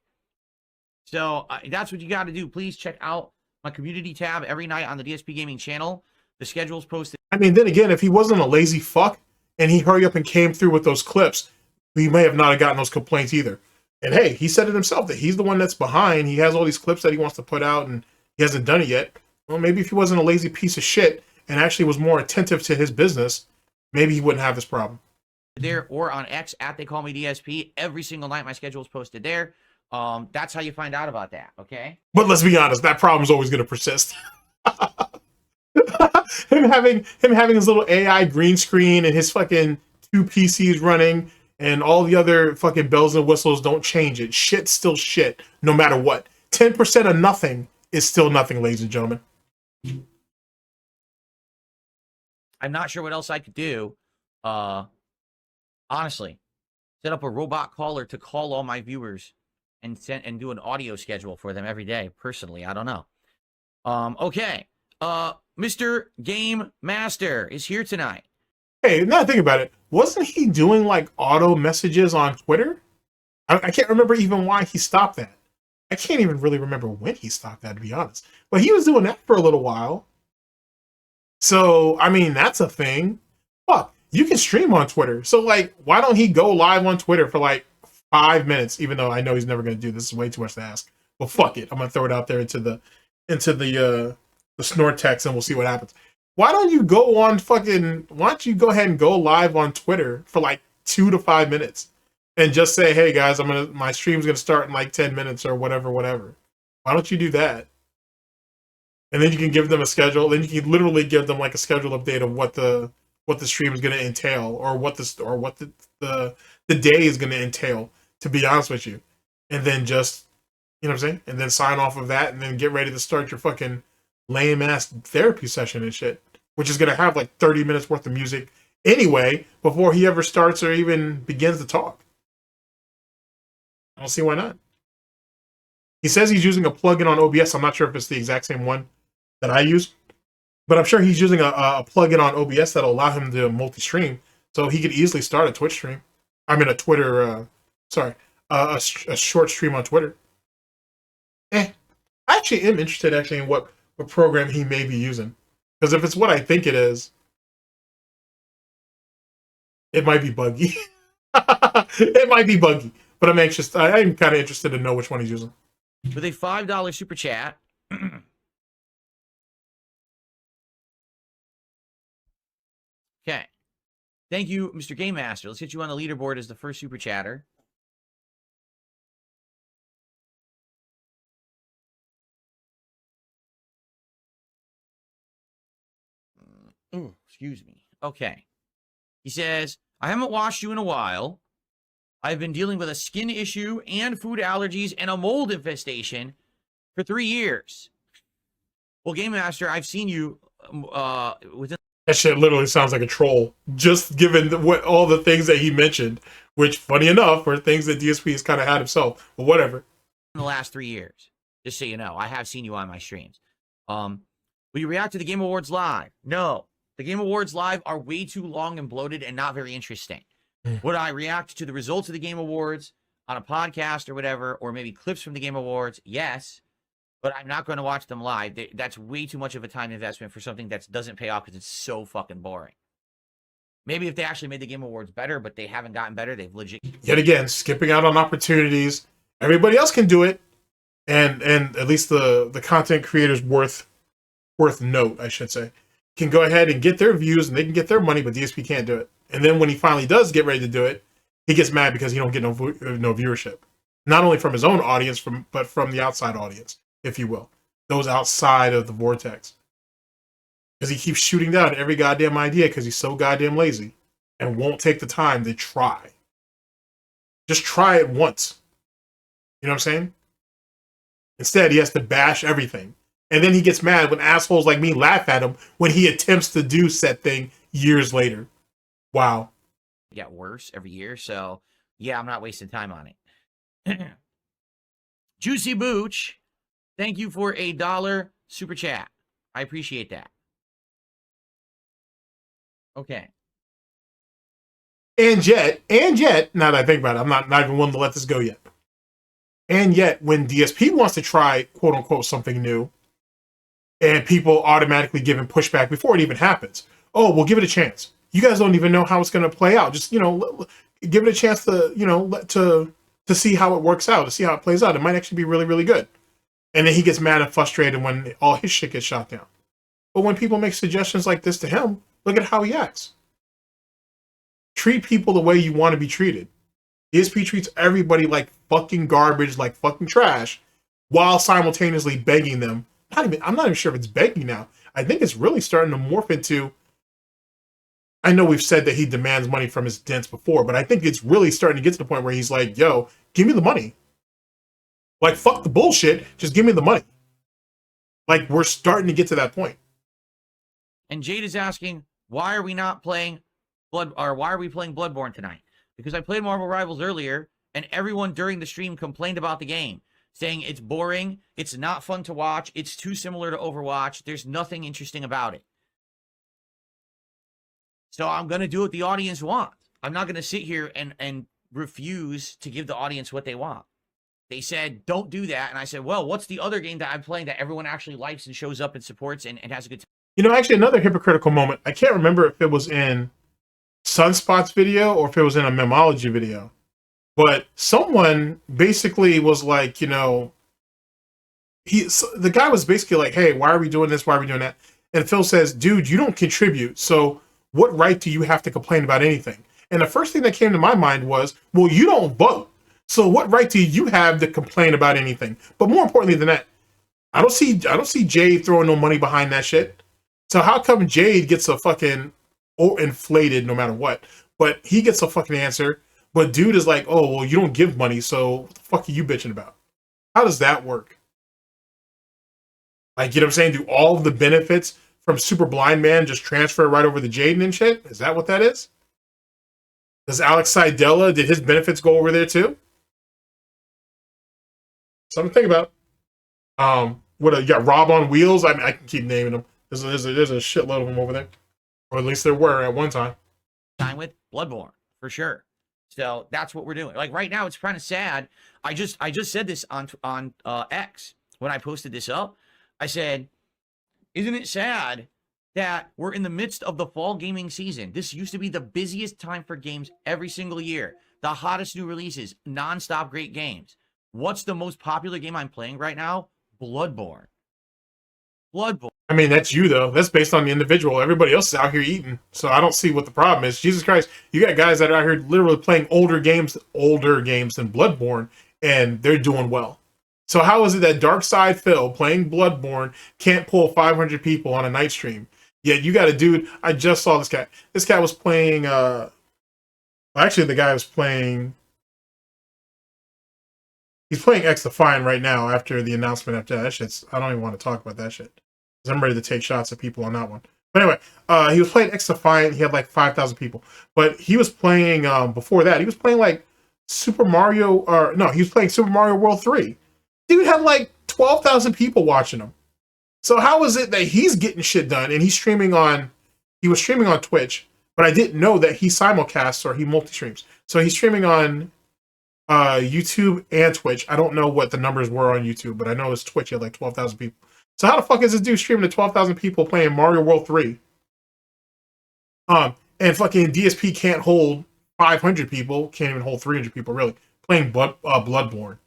So that's what you got to do. Please check out my community tab every night on the DSP Gaming channel. The schedule's posted. I mean, then again, if he wasn't a lazy fuck and he hurried up and came through with those clips, he may have not gotten those complaints either. And hey, he said it himself that he's the one that's behind. He has all these clips that he wants to put out and he hasn't done it yet. Well, maybe if he wasn't a lazy piece of shit and actually was more attentive to his business, maybe he wouldn't have this problem. There or on X at They Call Me DSP. Every single night my schedule is posted there. That's how you find out about that, okay? But let's be honest, that problem's always going to persist. him having his little AI green screen and his fucking 2 PCs running and all the other fucking bells and whistles don't change it. Shit's still shit, no matter what. 10% of nothing is still nothing, ladies and gentlemen. I'm not sure what else I could do. Honestly, set up a robot caller to call all my viewers and do an audio schedule for them every day. Personally, I don't know. Okay. Mr. Game Master is here tonight. Hey, now think about it. Wasn't he doing like auto messages on Twitter? I can't remember even why he stopped that. I can't even really remember when he stopped that, to be honest. But he was doing that for a little while. So, I mean, that's a thing. Fuck, you can stream on Twitter. So, like, why don't he go live on Twitter for like 5 minutes? Even though I know he's never going to do this. This is way too much to ask. Well, fuck it. I'm going to throw it out there into the Snort text and we'll see what happens. Why don't you go ahead and go live on Twitter for like 2 to 5 minutes and just say, hey guys, my stream's gonna start in like 10 minutes or whatever. Why don't you do that? And then you can give them a schedule. Then you can literally give them like a schedule update of what the stream is gonna entail or what the the day is going to entail, to be honest with you. And then just, you know what I'm saying? And then sign off of that and then get ready to start your fucking lame ass therapy session and shit, which is going to have like 30 minutes worth of music anyway before he ever starts or even begins to talk. I don't see why not. He says he's using a plugin on OBS. I'm not sure if it's the exact same one that I use, but I'm sure he's using a plugin on OBS that'll allow him to multi-stream, so he could easily start a Twitch stream. I mean, a Twitter, a short stream on Twitter. I actually am interested in what program he may be using, because if it's what I think it is, it might be buggy. It might be buggy, but I'm anxious. I'm kind of interested to know which one he's using. With a $5 super chat. Okay. Thank you, Mr. Game Master. Let's get you on the leaderboard as the first super chatter. Ooh, excuse me. Okay. He says, I haven't watched you in a while. I've been dealing with a skin issue and food allergies and a mold infestation for 3 years. Well, Game Master, I've seen you within... That shit literally sounds like a troll, just given all the things that he mentioned, which, funny enough, were things that DSP has kind of had himself, but whatever. In the last 3 years, just so you know, I have seen you on my streams. Will you react to the Game Awards live? No. The Game Awards live are way too long and bloated and not very interesting. Would I react to the results of the Game Awards on a podcast or whatever, or maybe clips from the Game Awards? Yes. But I'm not going to watch them live. That's way too much of a time investment for something that doesn't pay off because it's so fucking boring. Maybe if they actually made the Game Awards better, but they haven't gotten better, they've legit... Yet again, skipping out on opportunities. Everybody else can do it. And at least the content creators worth note, I should say, can go ahead and get their views and they can get their money, but DSP can't do it. And then when he finally does get ready to do it, he gets mad because he don't get no viewership. Not only from his own audience, but from the outside audience, if you will. Those outside of the vortex. Because he keeps shooting down every goddamn idea because he's so goddamn lazy and won't take the time to try. Just try it once. You know what I'm saying? Instead, he has to bash everything. And then he gets mad when assholes like me laugh at him when he attempts to do said thing years later. Wow. Get worse every year, so yeah, I'm not wasting time on it. Juicy Booch, thank you for a $1 super chat. I appreciate that. Okay. And yet, now that I think about it, I'm not even willing to let this go yet. And yet, when DSP wants to try, quote unquote, something new, and people automatically give him pushback before it even happens. Oh, we'll give it a chance. You guys don't even know how it's going to play out. Just, give it a chance to, to see how it works out, to see how it plays out. It might actually be really, really good. And then he gets mad and frustrated when all his shit gets shot down. But when people make suggestions like this to him, look at how he acts. Treat people the way you want to be treated. DSP treats everybody like fucking garbage, like fucking trash, while simultaneously begging them. I'm not even sure if it's begging now. I think it's really starting to morph into... I know we've said that he demands money from his dents before, but I think it's really starting to get to the point where he's like, yo, give me the money. Like, fuck the bullshit. Just give me the money. Like, we're starting to get to that point. And Jade is asking, why are we not playing why are we playing Bloodborne tonight? Because I played Marvel Rivals earlier, and everyone during the stream complained about the game, saying it's boring, it's not fun to watch, it's too similar to Overwatch, there's nothing interesting about it. So I'm going to do what the audience wants. I'm not going to sit here and refuse to give the audience what they want. They said, don't do that. And I said, well, what's the other game that I'm playing that everyone actually likes and shows up and supports and has a good time? Actually, another hypocritical moment. I can't remember if it was in Sunspot's video or if it was in a Memology video. But someone basically was like, the guy was basically like, hey, why are we doing this? Why are we doing that? And Phil says, dude, you don't contribute. So what right do you have to complain about anything? And the first thing that came to my mind was, well, you don't vote. So what right do you have to complain about anything? But more importantly than that, I don't see Jade throwing no money behind that shit. So how come Jade gets a fucking inflated no matter what? But he gets a fucking answer But dude is like, oh, well, you don't give money, so what the fuck are you bitching about? How does that work? Like, you know what I'm saying? Do all of the benefits from Super Blind Man just transfer right over to Jaden and shit? Is that what that is? Does Alex Seidella, did his benefits go over there too? Something to think about. You got Rob on Wheels. I mean, I can keep naming them. There's a shitload of them over there. Or at least there were at one time. Time with Bloodborne, for sure. So that's what we're doing. Like right now, it's kind of sad. I just said this on X when I posted this up. I said, isn't it sad that we're in the midst of the fall gaming season? This used to be the busiest time for games every single year. The hottest new releases, nonstop great games. What's the most popular game I'm playing right now? Bloodborne. Bloodborne. I mean, that's you, though. That's based on the individual. Everybody else is out here eating. So I don't see what the problem is. Jesus Christ, you got guys that are out here literally playing older games than Bloodborne, and they're doing well. So how is it that Dark Side Phil playing Bloodborne can't pull 500 people on a night stream? Yet you got a dude, I just saw this cat. This cat was playing, actually the guy was playing, he's playing X Defiant right now after the announcement after that shit's, I don't even want to talk about that shit. Because I'm ready to take shots at people on that one. But anyway, he was playing X Defiant, he had like 5,000 people. But he was playing, before that, he was playing like he was playing Super Mario World 3. Dude had like 12,000 people watching him. So how is it that he's getting shit done and he was streaming on Twitch, but I didn't know that he simulcasts or he multi-streams. So he's streaming on YouTube and Twitch. I don't know what the numbers were on YouTube, but I know his Twitch had like 12,000 people. So how the fuck is this dude streaming to 12,000 people playing Mario World 3? And fucking DSP can't hold 500 people, can't even hold 300 people really, playing Bloodborne.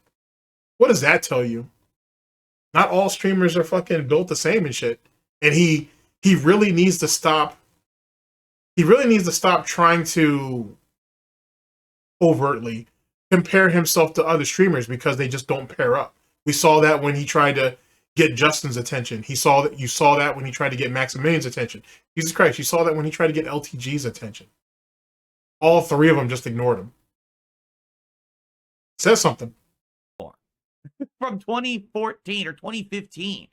What does that tell you? Not all streamers are fucking built the same and shit. And he really needs to stop. He really needs to stop trying to overtly compare himself to other streamers because they just don't pair up. We saw that when he tried to get Justin's attention. You saw that when he tried to get Maximilian's attention. Jesus Christ, you saw that when he tried to get LTG's attention. All three of them just ignored him. Says something. From 2014 or 2015.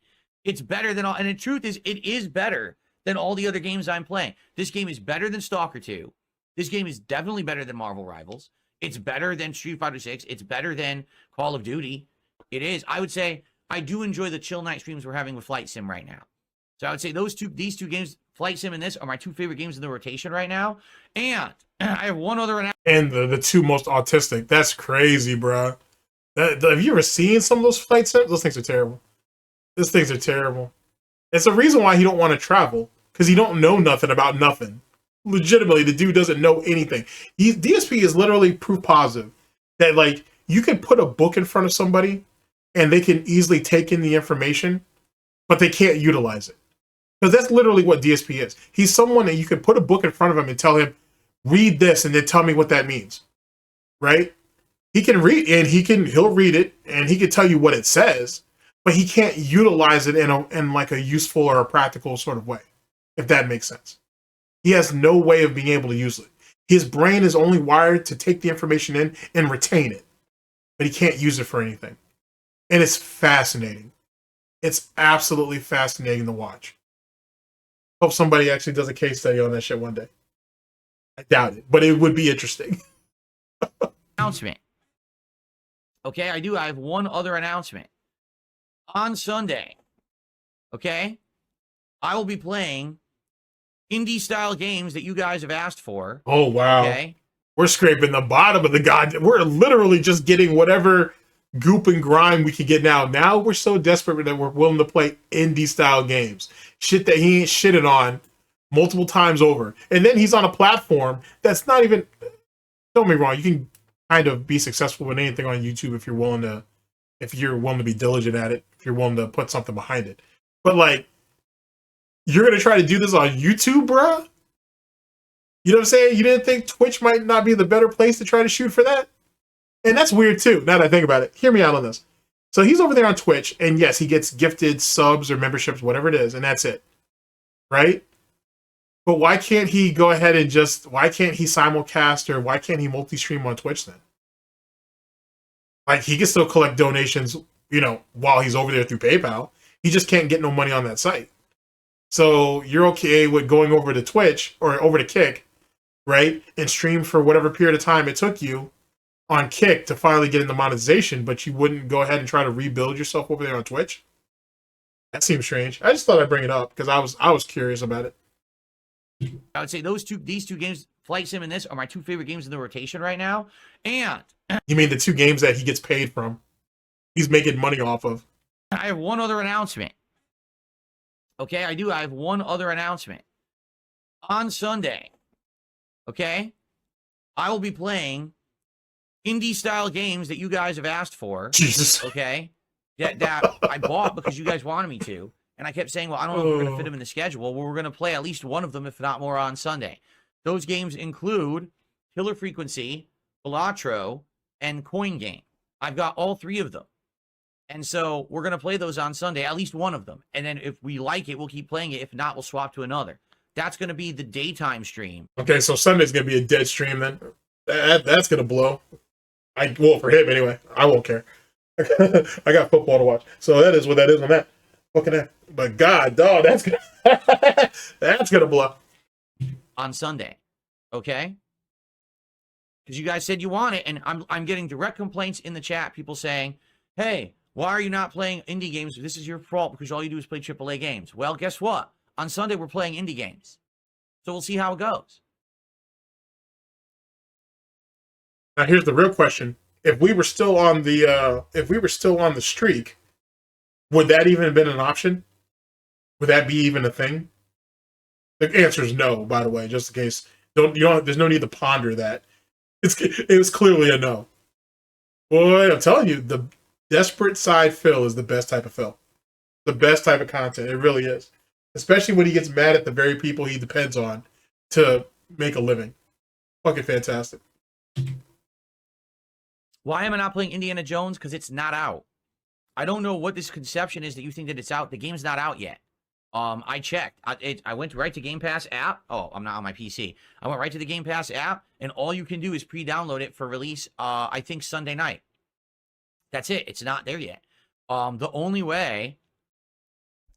It's better than all, and the truth is, it is better than all the other games I'm playing. This game is better than Stalker 2. This game is definitely better than Marvel Rivals. It's better than Street Fighter 6. It's better than Call of Duty. It is. I would say I do enjoy the chill night streams we're having with Flight Sim right now. So I would say these two games, Flight Sim and this, are my two favorite games in the rotation right now. And I have one other. And the two most autistic. That's crazy, bro. Have you ever seen some of those Flight Sims? Those things are terrible. Those things are terrible. It's a reason why he don't want to travel. Because he don't know nothing about nothing. Legitimately, the dude doesn't know anything. DSP is literally proof positive that, like, you can put a book in front of somebody and they can easily take in the information, but they can't utilize it. Because that's literally what DSP is. He's someone that you can put a book in front of him and tell him, read this and then tell me what that means. Right? He can read, and he'll read it, and he can tell you what it says, but he can't utilize it in like a useful or a practical sort of way, if that makes sense. He has no way of being able to use it. His brain is only wired to take the information in and retain it, but he can't use it for anything. And it's fascinating. It's absolutely fascinating to watch. Hope somebody actually does a case study on that shit one day. I doubt it, but it would be interesting. Announcement. Okay, I have one other announcement. On Sunday, okay, I will be playing indie-style games that you guys have asked for. Oh, wow. Okay? We're scraping the bottom of the god. We're literally just getting whatever goop and grime we can get now. Now we're so desperate that we're willing to play indie-style games. Shit that he ain't shitted on multiple times over. And then he's on a platform that's not even... Don't get me wrong, you can kind of be successful with anything on YouTube if you're willing to be diligent at it, if you're willing to put something behind it. But like, you're gonna try to do this on YouTube, bruh? You know what I'm saying? You didn't think Twitch might not be the better place to try to shoot for that? And that's weird too, now that I think about it. Hear me out on this. So he's over there on Twitch, and yes, he gets gifted subs or memberships, whatever it is, and that's it. Right? But why can't he go ahead and why can't he simulcast or why can't he multi-stream on Twitch then? Like, he can still collect donations, while he's over there through PayPal. He just can't get no money on that site. So you're okay with going over to Twitch or over to Kick, right? And stream for whatever period of time it took you on Kick to finally get into monetization, but you wouldn't go ahead and try to rebuild yourself over there on Twitch? That seems strange. I just thought I'd bring it up because I was curious about it. I would say these two games, Flight Sim and this, are my two favorite games in the rotation right now. And You mean the two games that he gets paid from? He's making money off of. I have one other announcement. Okay, I do. I have one other announcement. On Sunday, okay, I will be playing indie-style games that you guys have asked for. Jesus. Okay, that I bought because you guys wanted me to. And I kept saying, well, I don't know if we're going to fit them in the schedule. Well, we're going to play at least one of them, if not more, on Sunday. Those games include Killer Frequency, Balatro, and Coin Game. I've got all three of them. And so we're going to play those on Sunday, at least one of them. And then if we like it, we'll keep playing it. If not, we'll swap to another. That's going to be the daytime stream. Okay, so Sunday's going to be a dead stream then. That's going to blow. Well, for him anyway. I won't care. I got football to watch. So that is what that is on that. Fucking that. But God, dog, that's gonna blow On Sunday, okay? Because you guys said you want it, and I'm getting direct complaints in the chat. People saying, "Hey, why are you not playing indie games? This is your fault because all you do is play AAA games." Well, guess what? On Sunday we're playing indie games, so we'll see how it goes. Now here's the real question: if we were still on the streak, would that even have been an option? Would that be even a thing? The answer is no, by the way, just in case. There's no need to ponder that. It was clearly a no. Boy, I'm telling you, the desperate side fill is the best type of fill. The best type of content. It really is. Especially when he gets mad at the very people he depends on to make a living. Fucking fantastic. Why am I not playing Indiana Jones? Because it's not out. I don't know what this conception is that you think that it's out. The game's not out yet. I checked. I went right to Game Pass app. Oh, I'm not on my PC. I went right to the Game Pass app, and all you can do is pre-download it for release, I think, Sunday night. That's it. It's not there yet. The only way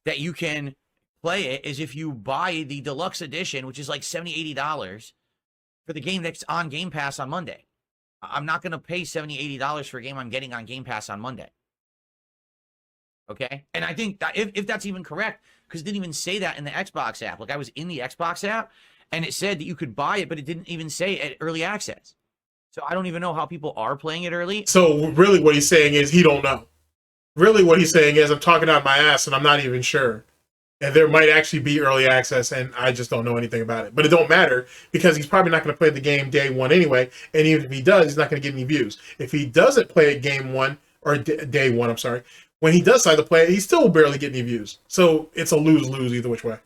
that you can play it is if you buy the deluxe edition, which is like $70, $80 for the game that's on Game Pass on Monday. I'm not going to pay $70, $80 for a game I'm getting on Game Pass on Monday. Okay? And I think that if that's even correct, because it didn't even say that in the Xbox app. Like, I was in the Xbox app, and it said that you could buy it, but it didn't even say at early access. So I don't even know how people are playing it early. So really what he's saying is he don't know. Really what he's saying is I'm talking out my ass, and I'm not even sure. And there might actually be early access, and I just don't know anything about it. But it don't matter, because he's probably not going to play the game day one anyway. And even if he does, he's not going to get any views. If he doesn't play it game one, or day one, I'm sorry, when he does decide to play it, he still will barely get any views. So it's a lose-lose either which way.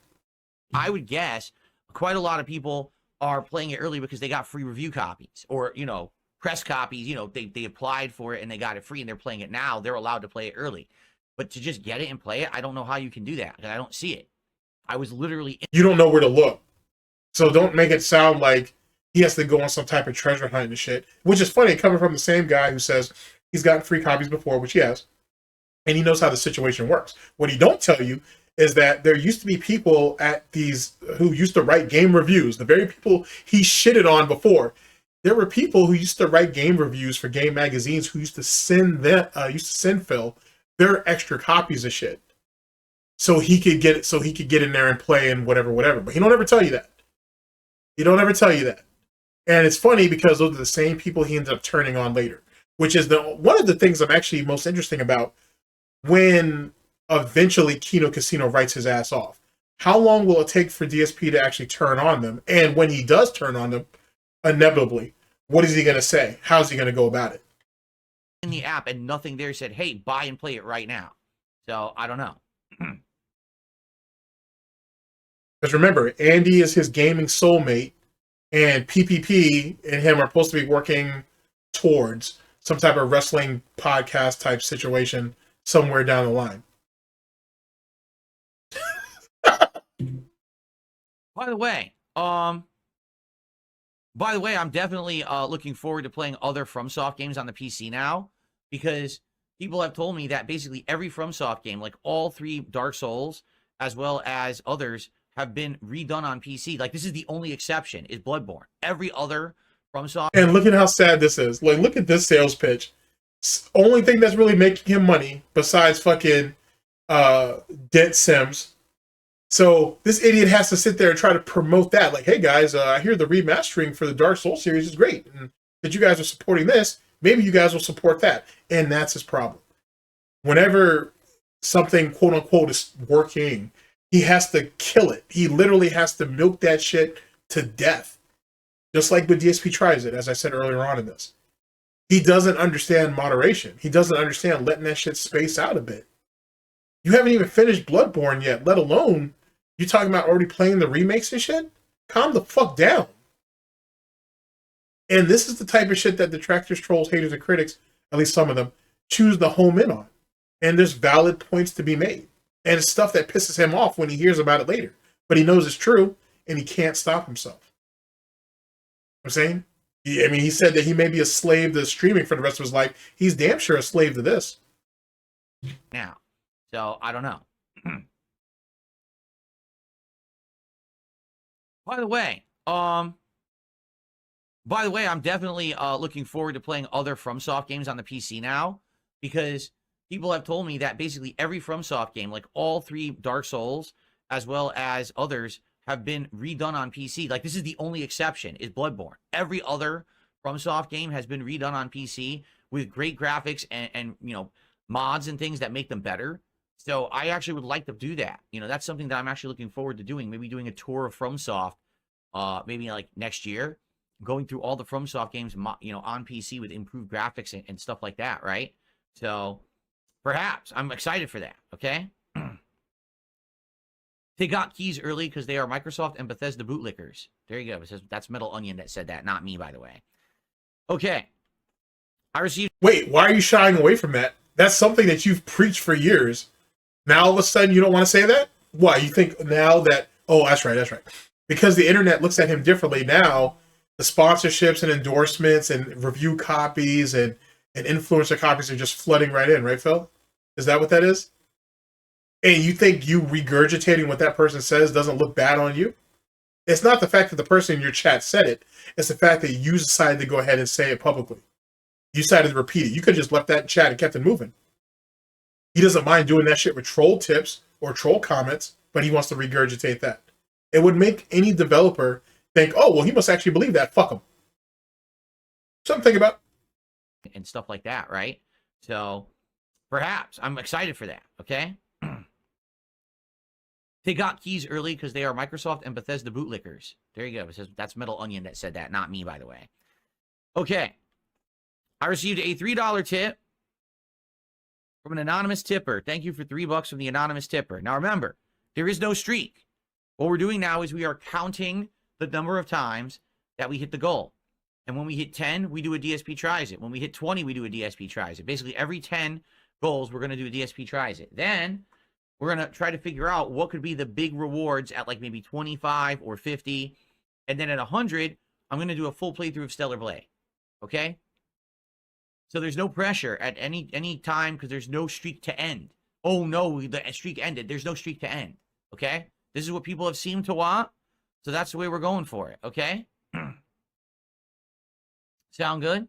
I would guess quite a lot of people are playing it early because they got free review copies or, press copies. They applied for it and they got it free and they're playing it now. They're allowed to play it early. But to just get it and play it, I don't know how you can do that. I don't see it. I was literally... You don't know where to look. So don't make it sound like he has to go on some type of treasure hunt and shit. Which is funny, coming from the same guy who says he's gotten free copies before, which he has. And he knows how the situation works. What he don't tell you is that there used to be people at these who used to write game reviews. The very people he shitted on before. There were people who used to write game reviews for game magazines who used to send Phil their extra copies of shit. So he could get it, so he could get in there and play and whatever. But he don't ever tell you that. He don't ever tell you that. And it's funny because those are the same people he ended up turning on later. Which is one of the things I'm actually most interesting about when eventually Kino Casino writes his ass off. How long will it take for DSP to actually turn on them? And when he does turn on them, inevitably, what is he going to say? How's he going to go about it? In the app and nothing there said, hey, buy and play it right now. So I don't know. Because remember, Andy is his gaming soulmate, and PPP and him are supposed to be working towards some type of wrestling podcast type situation somewhere down the line. By the way, I'm definitely looking forward to playing other FromSoft games on the PC now, because people have told me that basically every FromSoft game, like all 3 Dark Souls, as well as others, have been redone on PC. Like, this is the only exception, is Bloodborne. Every other FromSoft... And look at how sad this is. Like, look at this sales pitch. Only thing that's really making him money, besides fucking Dent Sims. So this idiot has to sit there and try to promote that. Like, hey guys, I hear the remastering for the Dark Souls series is great. And that you guys are supporting this, maybe you guys will support that. And that's his problem. Whenever something, quote unquote, is working, he has to kill it. He literally has to milk that shit to death. Just like with DSP tries it, as I said earlier on in this. He doesn't understand moderation. He doesn't understand letting that shit space out a bit. You haven't even finished Bloodborne yet, let alone you talking about already playing the remakes and shit? Calm the fuck down. And this is the type of shit that detractors, trolls, haters, and critics, at least some of them, choose to home in on. And there's valid points to be made. And it's stuff that pisses him off when he hears about it later. But he knows it's true, and he can't stop himself. You know what I'm saying? He said that he may be a slave to streaming for the rest of his life. He's damn sure a slave to this. Now, so I don't know. By the way, I'm definitely looking forward to playing other FromSoft games on the PC now, because people have told me that basically every FromSoft game, like all 3 Dark Souls, as well as others, have been redone on PC. Like, this is the only exception, is Bloodborne. Every other FromSoft game has been redone on PC with great graphics and you know, mods and things that make them better. So I actually would like to do that. You know, that's something that I'm actually looking forward to doing. Maybe doing a tour of FromSoft, maybe like next year, going through all the FromSoft games, you know, on PC with improved graphics and stuff like that, right? So perhaps I'm excited for that. Okay. They got keys early because they are Microsoft and Bethesda bootlickers. There you go. It says that's Metal Onion that said that, not me, by the way. Okay. I received... Wait, why are you shying away from that? That's something that you've preached for years. Now all of a sudden you don't want to say that? Why? You think now that, oh, that's right. Because the internet looks at him differently now, the sponsorships and endorsements and review copies and influencer copies are just flooding right in, right, Phil? Is that what that is? And you think you regurgitating what that person says doesn't look bad on you? It's not the fact that the person in your chat said it. It's the fact that you decided to go ahead and say it publicly. You decided to repeat it. You could have just left that in chat and kept it moving. He doesn't mind doing that shit with troll tips or troll comments, but he wants to regurgitate that. It would make any developer think, oh, well, he must actually believe that. Fuck him. Something to think about. And stuff like that, right? So perhaps I'm excited for that. Okay. They got keys early because they are Microsoft and Bethesda bootlickers. There you go. It says that's Metal Onion that said that, not me, by the way. Okay. I received a $3 tip from an anonymous tipper. Thank you for $3 from the anonymous tipper. Now remember, there is no streak. What we're doing now is we are counting the number of times that we hit the goal. And when we hit 10, we do a DSP tries it. When we hit 20, we do a DSP tries it. Basically, every 10 goals, we're going to do a DSP tries it. Then we're going to try to figure out what could be the big rewards at like maybe 25 or 50. And then at 100, I'm going to do a full playthrough of Stellar Blade. Okay? So there's no pressure at any time because there's no streak to end. Oh, no, the streak ended. There's no streak to end. Okay? This is what people have seemed to want. So that's the way we're going for it. Okay? Sound good?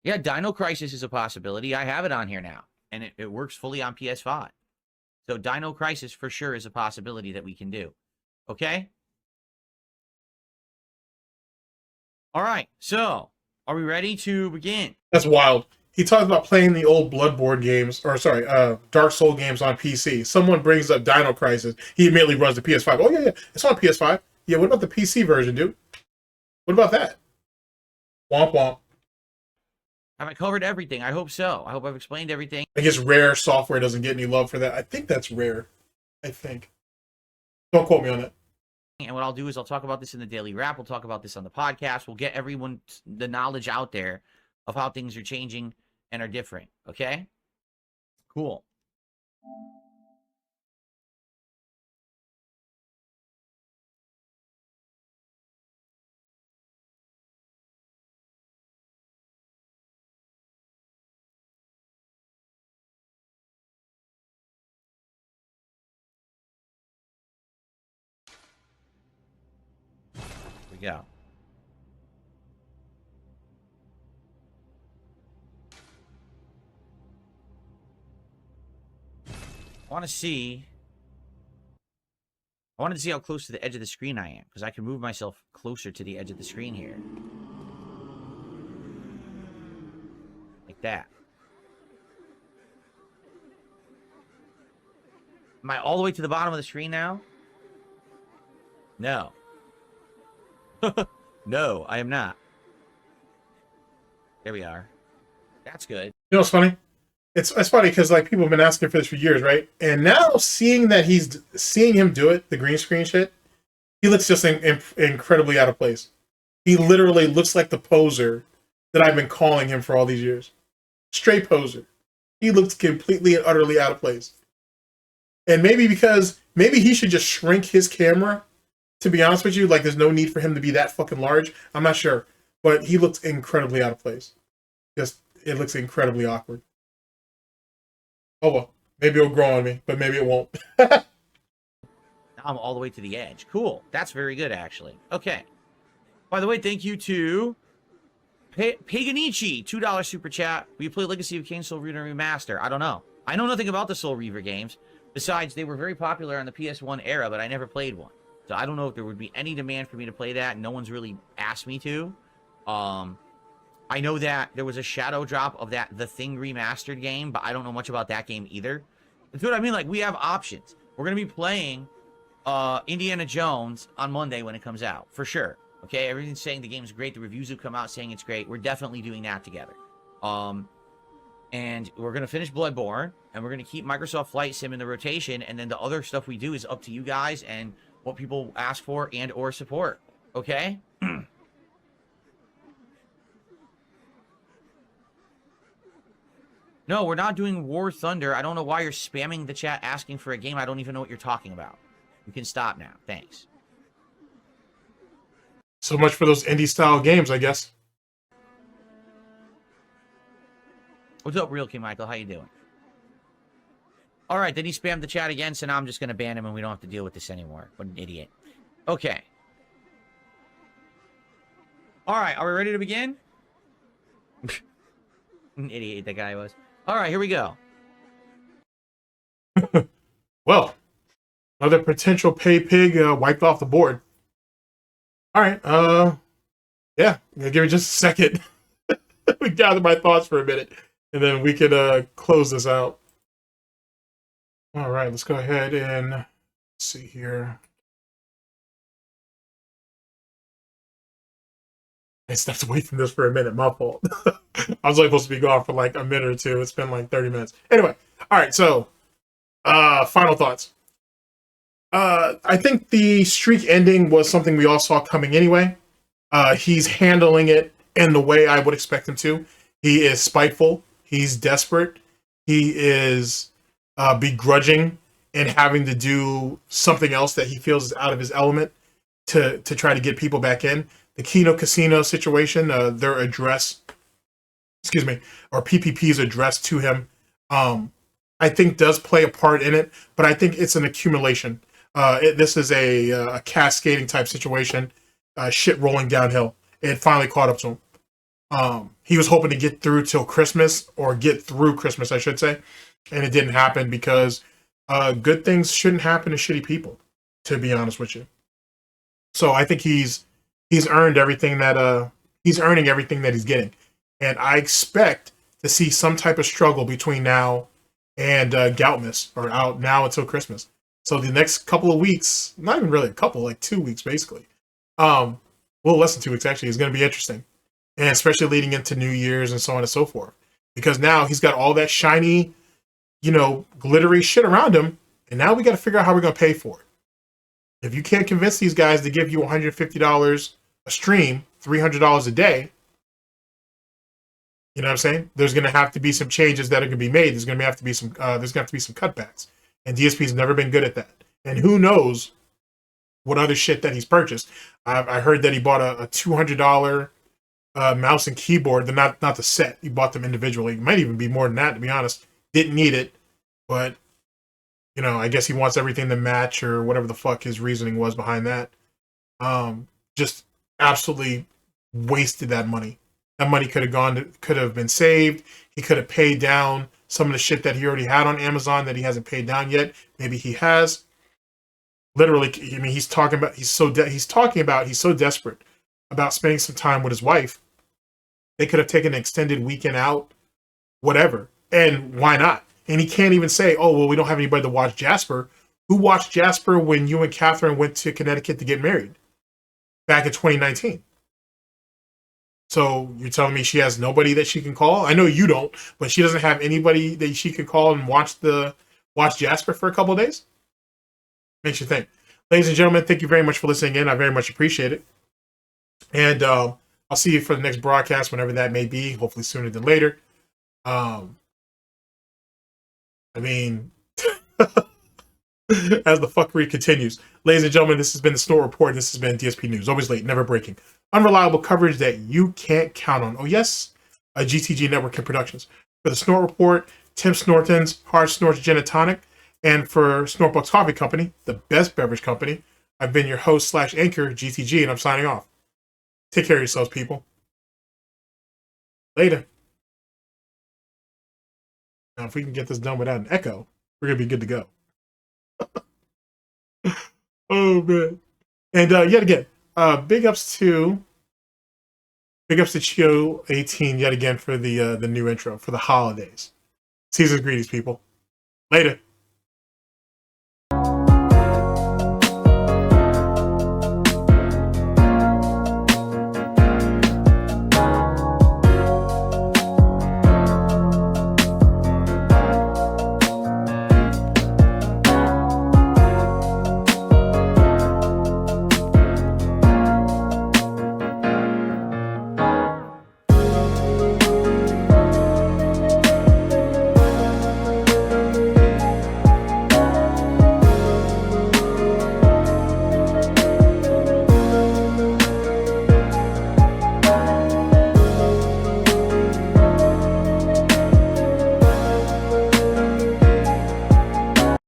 Yeah, Dino Crisis is a possibility. I have it on here now, and it works fully on PS5. So Dino Crisis for sure is a possibility that we can do. Okay? All right, so are we ready to begin? That's wild. He talks about playing the old Bloodborne games, or sorry, Dark Soul games on PC. Someone brings up Dino Crisis. He immediately runs the PS5. Oh, yeah, it's on PS5. Yeah, what about the PC version, dude? What about that? Womp womp. Have I covered everything? I hope so. I hope I've explained everything. I guess Rare software doesn't get any love for that. I think that's Rare. I think. Don't quote me on that. And what I'll do is I'll talk about this in the daily wrap. We'll talk about this on the podcast. We'll get everyone the knowledge out there of how things are changing and are different. Okay? Cool. We go. I wanted to see how close to the edge of the screen I am, because I can move myself closer to the edge of the screen here. Like that. Am I all the way to the bottom of the screen now? No. No, I am not. There we are. That's good. You know what's funny? It's funny because like people have been asking for this for years, right? And now seeing him do it, the green screen shit, he looks just incredibly out of place. He literally looks like the poser that I've been calling him for all these years. Straight poser. He looks completely and utterly out of place. And maybe he should just shrink his camera. To be honest with you, like there's no need for him to be that fucking large. I'm not sure, but he looks incredibly out of place. Just it looks incredibly awkward. Oh well, maybe it'll grow on me, but maybe it won't. Now I'm all the way to the edge. Cool. That's very good, actually. Okay. By the way, thank you to Paganici, $2 super chat. Will you play Legacy of Kain Soul Reaver Remaster? I don't know. I know nothing about the Soul Reaver games. Besides, they were very popular on the PS1 era, but I never played one. So I don't know if there would be any demand for me to play that. No one's really asked me to. I know that there was a shadow drop of that The Thing remastered game, but I don't know much about that game either. That's what I mean. Like, we have options. We're going to be playing Indiana Jones on Monday when it comes out, for sure. Okay, everything's saying the game's great. The reviews have come out saying it's great. We're definitely doing that together. And we're going to finish Bloodborne, and we're going to keep Microsoft Flight Sim in the rotation, and then the other stuff we do is up to you guys and what people ask for and or support. Okay? No, we're not doing War Thunder. I don't know why you're spamming the chat asking for a game. I don't even know what you're talking about. You can stop now. Thanks. So much for those indie-style games, I guess. What's up, Real King Michael? How you doing? All right, then he spammed the chat again, so now I'm just going to ban him and we don't have to deal with this anymore. What an idiot. Okay. All right, are we ready to begin? An idiot that guy was. All right, here we go. Well, another potential pay pig wiped off the board. All right, yeah, I'm gonna give it just a second. We gather my thoughts for a minute, and then we can close this out. All right, let's go ahead and see here. I stepped away from this for a minute. My fault. I was only supposed to be gone for like a minute or two. It's been like 30 minutes. Anyway, all right. So, final thoughts. I think the streak ending was something we all saw coming anyway. He's handling it in the way I would expect him to. He is spiteful. He's desperate. He is begrudging and having to do something else that he feels is out of his element to try to get people back in. The Kino Casino situation, their address, or PPP's address to him, I think does play a part in it, but I think it's an accumulation. This is a cascading type situation, shit rolling downhill. It finally caught up to him. He was hoping to get through till Christmas, or get through Christmas, I should say, and it didn't happen because good things shouldn't happen to shitty people, to be honest with you. So I think he's earned everything that he's earning everything that he's getting, and I expect to see some type of struggle between now and Goutmas, or out now until Christmas. So the next couple of weeks, not even really a couple, like 2 weeks basically, well, less than 2 weeks actually, is going to be interesting, and especially leading into New Year's and so on and so forth, because now he's got all that shiny, glittery shit around him, and now we got to figure out how we're going to pay for it. If you can't convince these guys to give you $150 a stream, $300 a day, You know what I'm saying? There's going to have to be some changes that are going to be made. There's going to have to be some cutbacks, and DSP's never been good at that. And who knows what other shit that he's purchased? I heard that he bought a $200 mouse and keyboard. They're not the set. He bought them individually. It might even be more than that, to be honest. Didn't need it, but you know, I guess he wants everything to match or whatever the fuck his reasoning was behind that. Just absolutely wasted that money. That money could have been saved. He could have paid down some of the shit that he already had on Amazon that he hasn't paid down yet. Maybe he has. Literally, I mean, he's so desperate about spending some time with his wife. They could have taken an extended weekend out, whatever. And why not? And he can't even say, oh, well, we don't have anybody to watch Jasper. Who watched Jasper when you and Catherine went to Connecticut to get married back in 2019? So you're telling me she has nobody that she can call? I know you don't, but she doesn't have anybody that she could call and watch Jasper for a couple of days? Makes you think. Ladies and gentlemen, thank you very much for listening in. I very much appreciate it. And I'll see you for the next broadcast, whenever that may be, hopefully sooner than later. I mean, as the fuckery continues. Ladies and gentlemen, this has been the Snort Report. This has been DSP News. Always late, never breaking. Unreliable coverage that you can't count on. Oh, yes, a GTG Network and Productions. For the Snort Report, Tim Snortons, Hard Snorts Gin and Tonic, and for SnortBucks Coffee Company, the best beverage company, I've been your host / anchor, GTG, and I'm signing off. Take care of yourselves, people. Later. Now, if we can get this done without an echo, we're going to be good to go. Oh, man. And yet again, big ups to Chio 18 yet again for the new intro for the holidays. Season's greetings, people. Later.